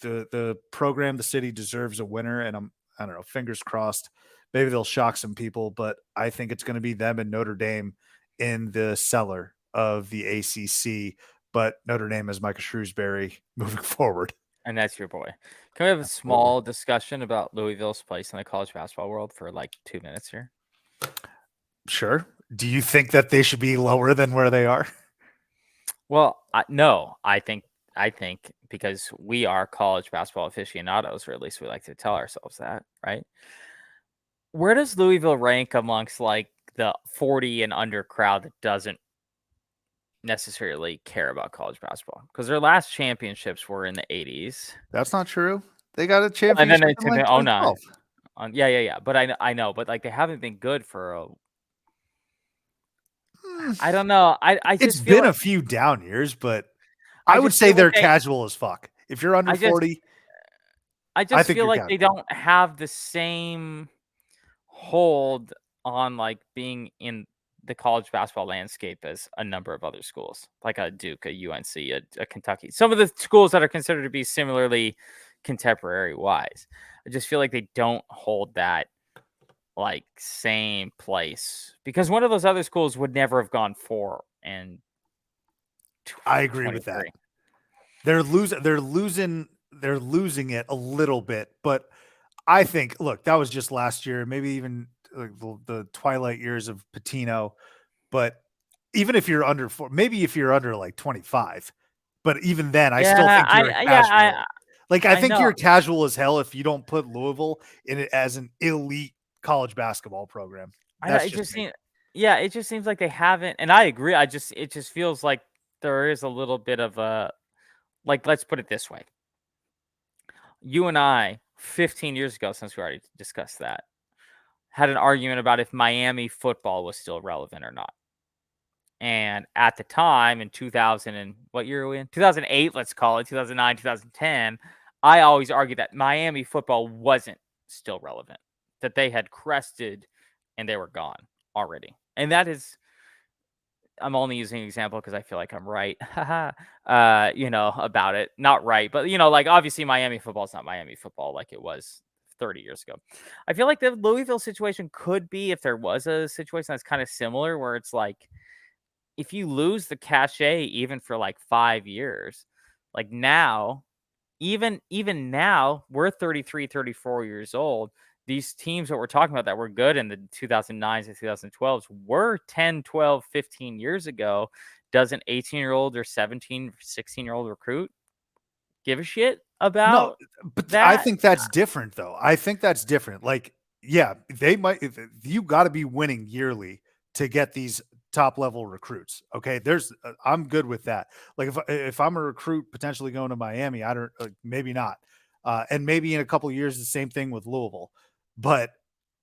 the program, the city deserves a winner. And I don't know. Fingers crossed. Maybe they'll shock some people, but I think it's going to be them and Notre Dame in the cellar of the ACC. But Notre Dame is Micah Shrewsbury moving forward. And that's your boy. Can we have a small discussion about Louisville's place in the college basketball world for like 2 minutes here? Sure. Do you think that they should be lower than where they are? Well, no, I think because we are college basketball aficionados, or at least we like to tell ourselves that, right? Where does Louisville rank amongst like the 40 and under crowd that doesn't necessarily care about college basketball? Because their last championships were in the 80s. That's not true. They got a championship And then in it's in like the 2012. Yeah. But I know, but like they haven't been good for I don't know. I It's just feel been like, a few down years, but I I would just say feel they're like casual as fuck. If you're under I just 40, I I just think feel you're like they casual. don't have the same hold on like being in the college basketball landscape as a number of other schools, like a Duke, a UNC, a Kentucky. Some of the schools that are considered to be similarly contemporary wise. I just feel like they don't hold that like same place because one of those other schools would never have gone 4 and I agree with that. 23. They're losing it a little bit, but I think look, that was just last year, maybe even like the twilight years of Patino, but even if you're under 4, maybe if you're under like 25, but even then I still Yeah, think you're a yeah, casual. Like I I think know. you're casual as hell if you don't put Louisville in it as an elite college basketball program. I know That's it just just me. seems it just seems like they haven't, and I agree. It just feels like there is a little bit of a like, let's put it this way. You and I 15 years ago, since we already discussed that, had an argument about if Miami football was still relevant or not. And at the time in 2000 and what year are we in? 2008, let's call it 2009, 2010, I always argued that Miami football wasn't still relevant, that they had crested and they were gone already. And that is, I'm only using an example because I feel like I'm right, about it. Not right, but like obviously Miami football is not Miami football like it was 30 years ago. I feel like the Louisville situation could be, if there was a situation that's kind of similar, where it's like if you lose the cachet even for like 5 years, like now, even now, we're 33, 34 years old. These teams that we're talking about that were good in the 2009s and 2012s were 10, 12, 15 years ago. Does an 18-year-old or 17, 16-year-old recruit give a shit No, about but I that? think that's different though. I think that's different. Like, yeah, they might you got to be winning yearly to get these top level recruits. Okay, there's I'm good with that. Like if I'm a recruit potentially going to Miami, I don't maybe not. And maybe in a couple of years the same thing with Louisville. But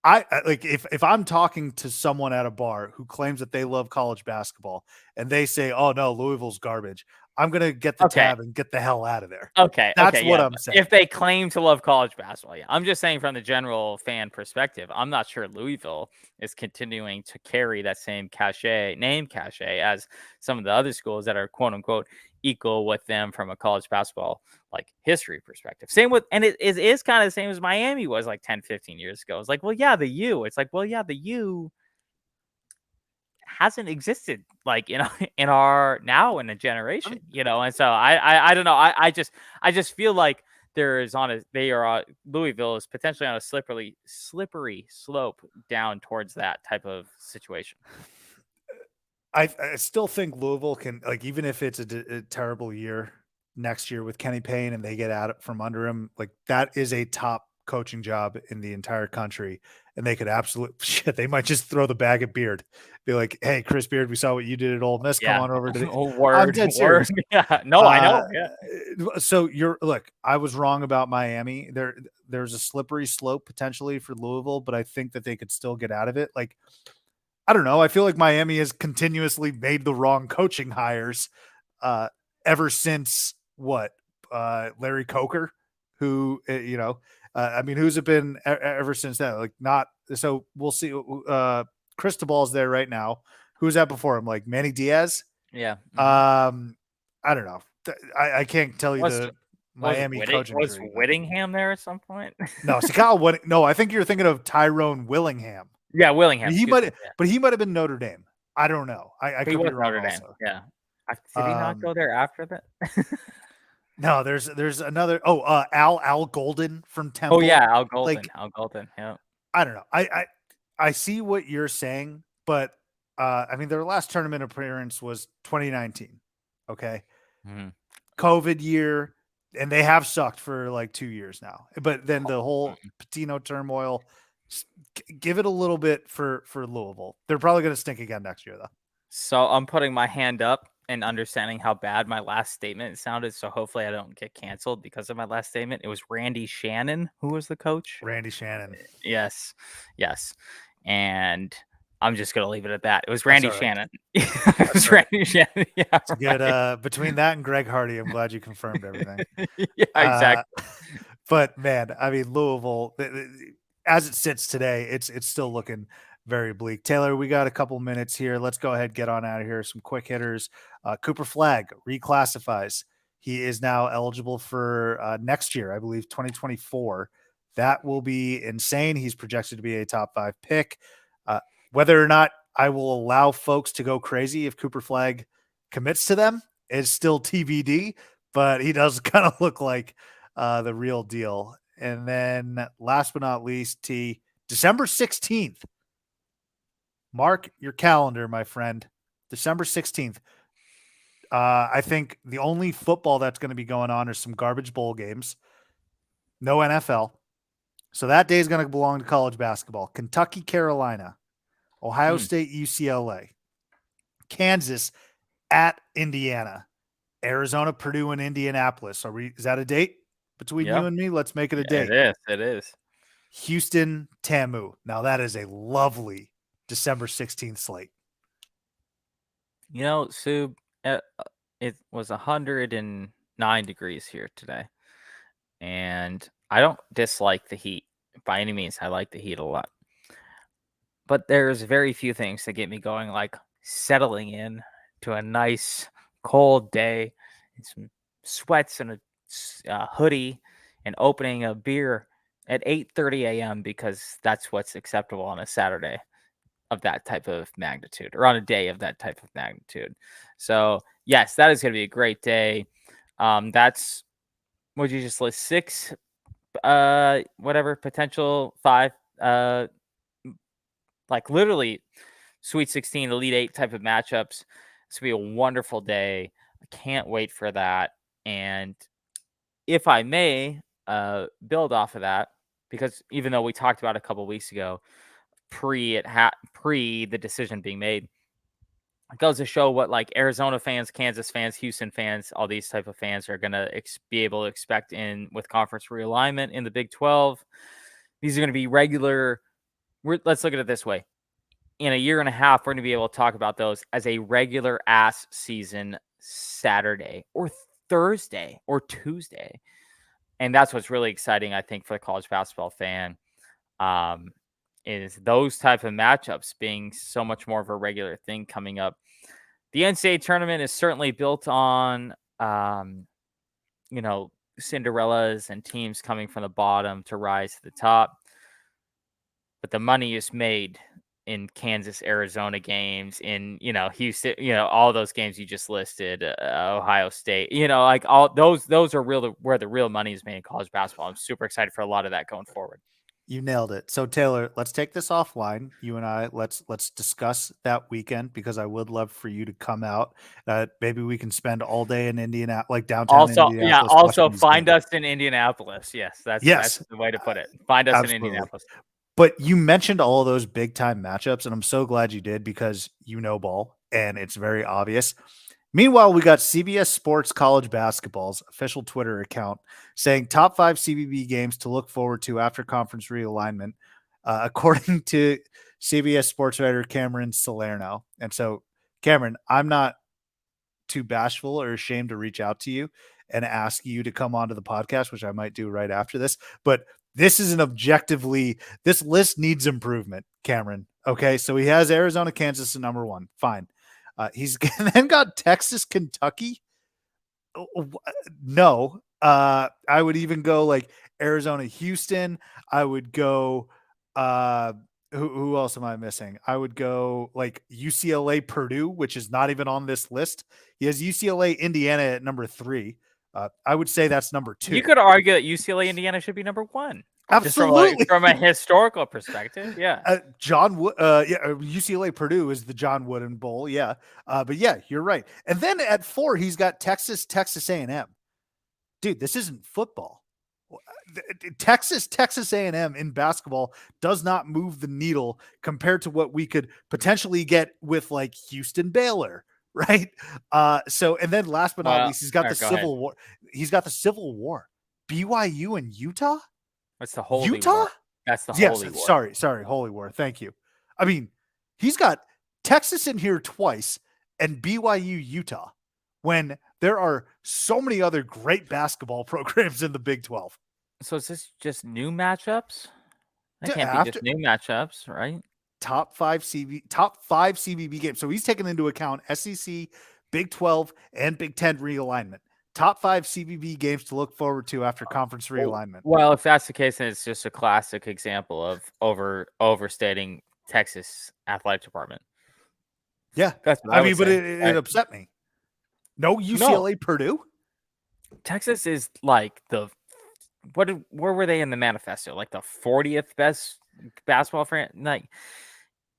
like if I'm talking to someone at a bar who claims that they love college basketball and they say, "Oh no, Louisville's garbage." I'm going to get the Okay. tab and get the hell out of there. Okay, That's what yeah. I'm saying. If they claim to love college basketball, yeah. I'm just saying from the general fan perspective, I'm not sure Louisville is continuing to carry that same name cachet as some of the other schools that are quote unquote equal with them from a college basketball like history perspective. Same with, and it is kind of the same as Miami was like 10, 15 years ago. It's like, well, yeah, the U. It's like, well, yeah, the U hasn't existed like in our now in a generation, and so I don't know. I just feel like there is Louisville is potentially on a slippery slope down towards that type of situation. I still think Louisville can, like, even if it's a terrible year next year with Kenny Payne and they get out from under him, like that is a top coaching job in the entire country. And they could absolutely shit. They might just throw the bag at Beard, be like, "Hey, Chris Beard, we saw what you did at Ole Miss. Come Yeah. on over to the." I'm Word. dead serious. Yeah, no, I know. Yeah. So look, I was wrong about Miami. There's a slippery slope potentially for Louisville, but I think that they could still get out of it. Like I don't know. I feel like Miami has continuously made the wrong coaching hires uh, ever since Larry Coker, who I mean, who's it been ever since that? Like, not so. We'll see. Cristobal's there right now. Who's that before him? Like Manny Diaz. Yeah. I don't know. I can't tell you Was the Miami coaching was tree, but Whittingham there at some point? no, see Kyle. What? No, I think you're thinking of Tyrone Willingham. Yeah, Willingham. He Excuse me. might, Yeah. but he might have been Notre Dame. I don't know. I He could be was wrong Notre Dame. also. Yeah. Did he not go there after that? No, there's another. Al Golden from Oh Temple. yeah, Al Golden. Like, Al Golden. Yeah. I don't know. I see what you're saying, but I mean, their last tournament appearance was 2019. Okay, COVID year, and they have sucked for like 2 years now. But then the whole Patino turmoil. Give it a little bit for Louisville. They're probably going to stink again next year, though. So I'm putting my hand up and understanding how bad my last statement sounded. So hopefully I don't get canceled because of my last statement. It was Randy Shannon who was the coach. Randy Shannon. Yes. And I'm just gonna leave it at that. It was Randy Shannon. It was Randy Shannon. Yeah, it's good. Between that and Greg Hardy, I'm glad you confirmed everything. Yeah, exactly. But man, I mean, Louisville, as it sits today, it's still looking very bleak. Taylor, we got a couple minutes here. Let's go ahead, get on out of here. Some quick hitters. Cooper Flagg reclassifies. He is now eligible for next year, I believe, 2024. That will be insane. He's projected to be a top 5 pick. Whether or not I will allow folks to go crazy if Cooper Flagg commits to them is still TBD, but he does kind of look like the real deal. And then last but not least, December 16th. Mark your calendar, my friend. December 16th. I think the only football that's going to be going on is some garbage bowl games. No NFL. So that day is going to belong to college basketball. Kentucky, Carolina. Ohio State, UCLA. Kansas at Indiana. Arizona, Purdue, and Indianapolis. Is that a date between you and me? Let's make it a date. It is. Houston, Tamu. Now that is a lovely December 16th slate. You know, Sue, it was 109 degrees here today. And I don't dislike the heat by any means. I like the heat a lot. But there's very few things that get me going, like settling in to a nice cold day, and some sweats and a hoodie, and opening a beer at 8:30 a.m. because that's what's acceptable on a Saturday of that type of magnitude, or on a day of that type of magnitude. So yes, that is going to be a great day. That's what you just list 6, potential 5, like literally Sweet 16, Elite 8 type of matchups. It's going to be a wonderful day. I can't wait for that. And if I may build off of that, because even though we talked about it a couple weeks ago, pre the decision being made, it goes to show what like Arizona fans, Kansas fans, Houston fans, all these type of fans are going to be able to expect with conference realignment in the Big 12. These are going to be regular. Let's look at it this way. In a year and a half, we're going to be able to talk about those as a regular ass season Saturday or Thursday or Tuesday. And that's what's really exciting, I think, for the college basketball fan, is those type of matchups being so much more of a regular thing coming up. The NCAA tournament is certainly built on, Cinderellas and teams coming from the bottom to rise to the top. But the money is made in Kansas, Arizona games, in, Houston, all those games you just listed, Ohio State, like all those are where the real money is made in college basketball. I'm super excited for a lot of that going forward. You nailed it. So Taylor, let's take this offline. You and I, let's discuss that weekend, because I would love for you to come out. Maybe we can spend all day in Indianapolis, like downtown Indianapolis. Yeah. Also find us in Indianapolis. Yes. That's the way to put it. Find us in Indianapolis. But you mentioned all of those big time matchups, and I'm so glad you did, because you know ball and it's very obvious. Meanwhile, we got CBS Sports College Basketball's official Twitter account saying top 5 CBB games to look forward to after conference realignment. According to CBS sports writer Cameron Salerno. And so, Cameron, I'm not too bashful or ashamed to reach out to you and ask you to come onto the podcast, which I might do right after this. But this is this list needs improvement, Cameron. Okay. So he has Arizona, Kansas at number 1. Fine. He's then got Texas, Kentucky. No. I would even go like Arizona, Houston. I would go who else am I missing? I would go like UCLA, Purdue, which is not even on this list. He has UCLA, Indiana at number 3. I would say that's number 2. You could argue that UCLA, Indiana should be number 1. Absolutely. Just from a historical perspective, yeah. John Wood, UCLA Purdue is the John Wooden Bowl, yeah. But yeah, you're right. And then at 4, he's got Texas A&M. Dude, this isn't football. Texas A&M in basketball does not move the needle compared to what we could potentially get with like Houston Baylor, right? So and then last but not least, he's got the Civil War. He's got the Civil War. BYU and Utah? What's the Holy Utah? War? That's the Holy War. Sorry, Holy War. Thank you. I mean, he's got Texas in here twice and BYU Utah when there are so many other great basketball programs in the Big 12. So is this just new matchups? That can't be just new matchups, right? Top 5 CBB games. So he's taken into account SEC, Big 12, and Big 10 realignment. Top 5 CBB games to look forward to after conference realignment. Well, if that's the case, then it's just a classic example of overstating Texas athletic department. Yeah, that's what I mean, but it upset me. No UCLA, Purdue. Texas is like where were they in the manifesto? Like the 40th best basketball franchise? Like,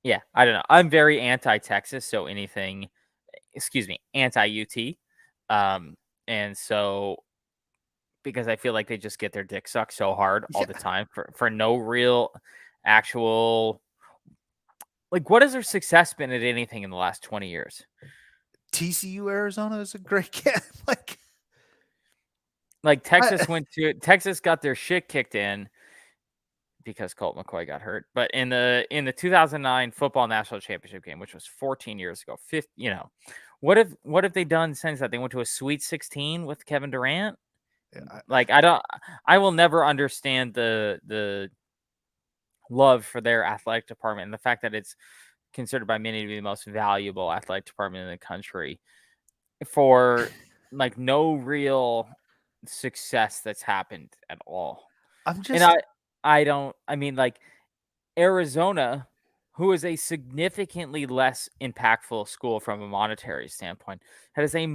yeah, I don't know. I'm very anti-Texas, so anti-UT. And so, because I feel like they just get their dick sucked so hard all the time for no real actual, like, what has their success been at anything in the last 20 years? TCU, Arizona is a great game. Like Texas got their shit kicked in because Colt McCoy got hurt. But in the 2009 football national championship game, which was 14 years ago, what have they done since that? They went to a Sweet 16 with Kevin Durant. Yeah, I will never understand the love for their athletic department and the fact that it's considered by many to be the most valuable athletic department in the country for like no real success that's happened at all. I mean, like Arizona, who is a significantly less impactful school from a monetary standpoint, has a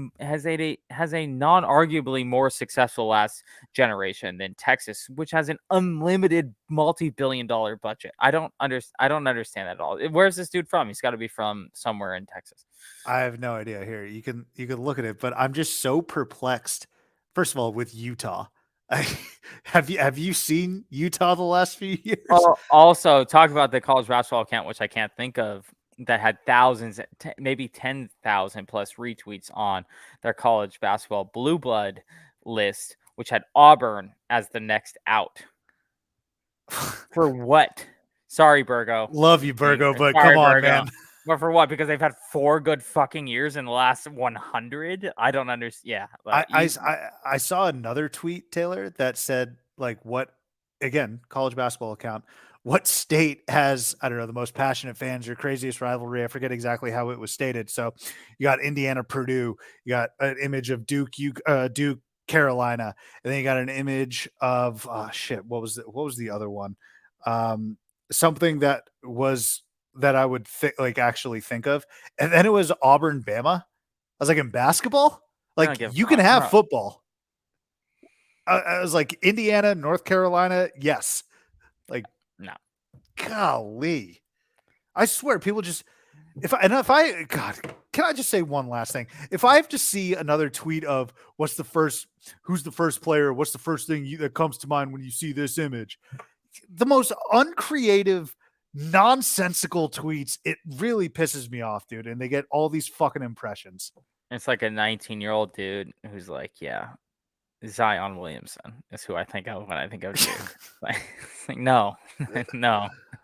non-arguably more successful last generation than Texas, which has an unlimited multi-billion-dollar budget. I don't understand that at all. Where's this dude from? He's got to be from somewhere in Texas. I have no idea. Here, you can look at it, but I'm just so perplexed. First of all, with Utah. Have you seen Utah the last few years? Also, talk about the college basketball account, which I can't think of, that had thousands, maybe 10,000 plus retweets on their college basketball blue blood list, which had Auburn as the next out. For what? Sorry, Burgo. Love you, Burgo, but come on, man. But for what? Because they've had 4 good fucking years in the last 100? I don't understand. Yeah. I saw another tweet, Taylor, that said, like, what, again, college basketball account, what state has, I don't know, the most passionate fans or craziest rivalry? I forget exactly how it was stated. So you got Indiana, Purdue, you got an image of Duke, Carolina, and then you got an image of, what was the other one? Something that I would actually think of. And then it was Auburn, Bama. I was like, in basketball? Like, you can have football. I was like, Indiana, North Carolina, yes. Like, no. Golly. I swear, people just, God, can I just say one last thing? If I have to see another tweet of who's the first player, what's the first thing that comes to mind when you see this image? The most uncreative, nonsensical tweets, it really pisses me off, dude. And they get all these fucking impressions. It's like a 19-year-old dude who's like, yeah, Zion Williamson is who I think of when I think of you. like, no,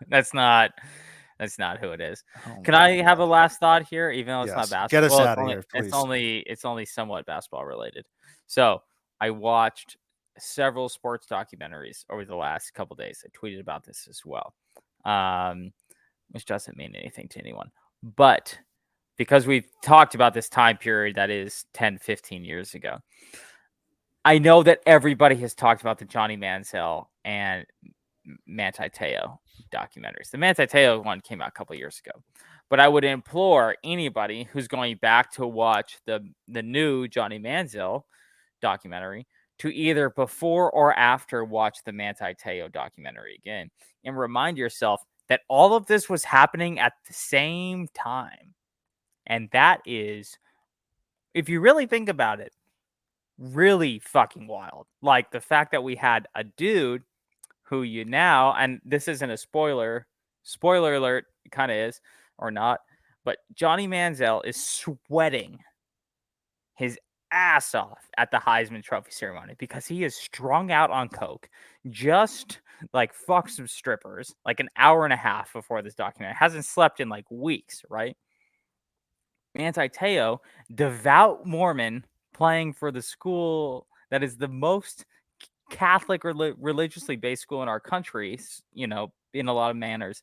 that's not That's not who it is. Oh Can my I have a God. last thought here, even though it's not Yes. Get us basketball? out of here, please. It's only somewhat basketball related. So I watched several sports documentaries over the last couple days. I tweeted about this as well, which doesn't mean anything to anyone. But because we talked about this time period that is 10, 15 years ago, I know that everybody has talked about the Johnny Manziel and Manti Te'o documentaries. The Manti Te'o one came out a couple years ago, but I would implore anybody who's going back to watch the new Johnny Manziel documentary to either before or after watch the Manti Te'o documentary again and remind yourself that all of this was happening at the same time. And that is, if you really think about it, really fucking wild. Like the fact that we had a dude who you now, and this isn't a spoiler alert, it kind of is or not, but Johnny Manziel is sweating his ass off at the Heisman Trophy ceremony because he is strung out on coke, just like fuck some strippers, like an hour and a half before this documentary. Hasn't slept in like weeks, right? Manti Te'o, devout Mormon, playing for the school that is the most Catholic or religiously based school in our country, you know, in a lot of manners,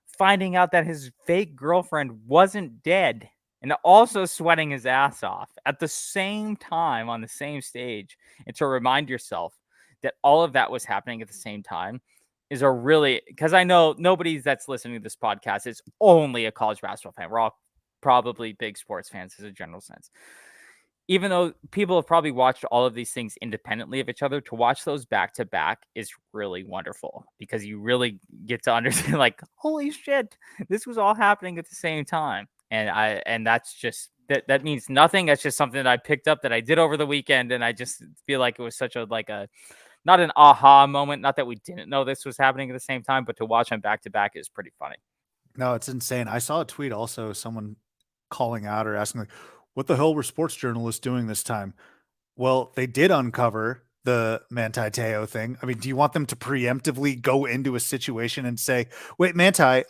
finding out that his fake girlfriend wasn't dead and also sweating his ass off at the same time on the same stage. And to remind yourself that all of that was happening at the same time is a really, because I know nobody that's listening to this podcast is only a college basketball fan. We're all probably big sports fans as a general sense. Even though people have probably watched all of these things independently of each other, to watch those back to back is really wonderful because you really get to understand, like, holy shit, this was all happening at the same time. And that's just that means nothing. That's just something that I picked up that I did over the weekend, and I just feel like it was such a not an aha moment. Not that we didn't know this was happening at the same time, but to watch them back to back is pretty funny. No, it's insane. I saw a tweet also, someone calling out or asking, like, what the hell were sports journalists doing this time? Well, they did uncover the Manti Te'o thing. I mean, do you want them to preemptively go into a situation and say, "Wait, Manti,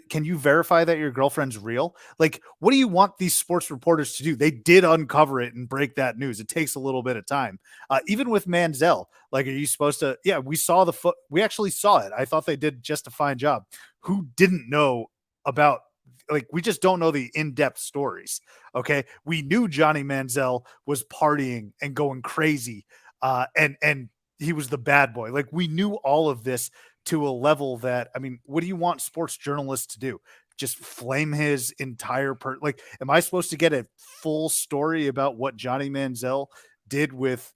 can you verify that your girlfriend's real?" Like, what do you want these sports reporters to do? They did uncover it and break that news. It takes a little bit of time. Even with Manziel, like, are you supposed to? Yeah, we saw we actually saw it. I thought they did just a fine job. Who didn't know about? Like, we just don't know the in-depth stories. Okay, we knew Johnny Manziel was partying and going crazy, and he was the bad boy. Like, we knew all of this to a level that, I mean, what do you want sports journalists to do? Just flame his entire like, am I supposed to get a full story about what Johnny Manziel did with,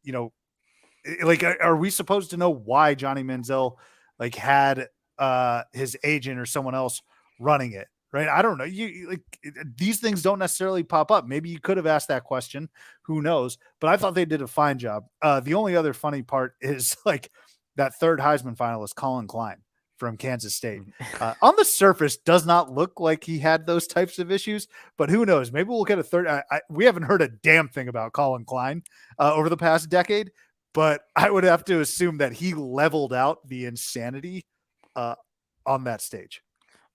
like, are we supposed to know why Johnny Manziel like had his agent or someone else running it? Right. I don't know. You like, these things don't necessarily pop up. Maybe you could have asked that question. Who knows? But I thought they did a fine job. The only other funny part is like that third Heisman finalist, Colin Klein from Kansas State. On the surface, does not look like he had those types of issues, but who knows? Maybe we'll get a third. We haven't heard a damn thing about Colin Klein over the past decade, but I would have to assume that he leveled out the insanity on that stage.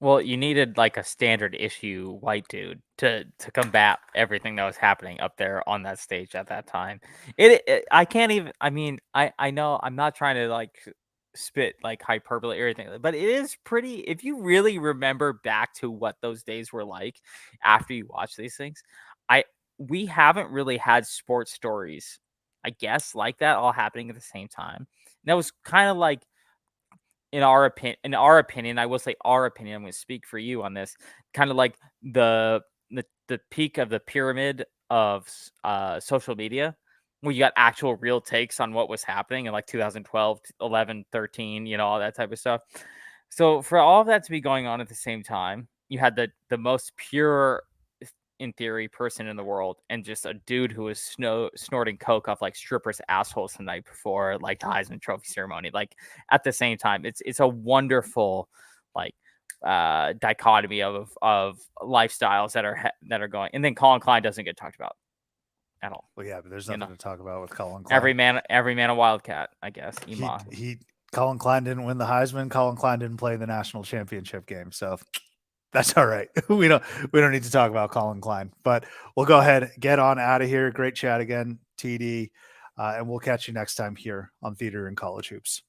Well, you needed like a standard issue white dude to combat everything that was happening up there on that stage at that time. I can't even. I mean, I know I'm not trying to like spit like hyperbole or anything, but it is pretty. If you really remember back to what those days were like after you watch these things, I we haven't really had sports stories, I guess, like that all happening at the same time. And that was kind of like in our opinion, I will say our opinion, I'm going to speak for you on this, kind of like the peak of the pyramid of social media, where you got actual real takes on what was happening in like 2012, 11, 13, all that type of stuff. So for all of that to be going on at the same time, you had the most pure, in theory, person in the world, and just a dude who was snorting coke off like strippers' assholes the night before, like the Heisman Trophy ceremony. Like at the same time, it's a wonderful like dichotomy of lifestyles that are going. And then Colin Klein doesn't get talked about at all. Well, yeah, but there's nothing to talk about with Colin Klein. Every man a wildcat, I guess. He Colin Klein didn't win the Heisman. Colin Klein didn't play in the national championship game. So that's all right. we don't need to talk about Colin Klein, but we'll go ahead, get on out of here. Great chat again, TD. And we'll catch you next time here on Theater and College Hoops.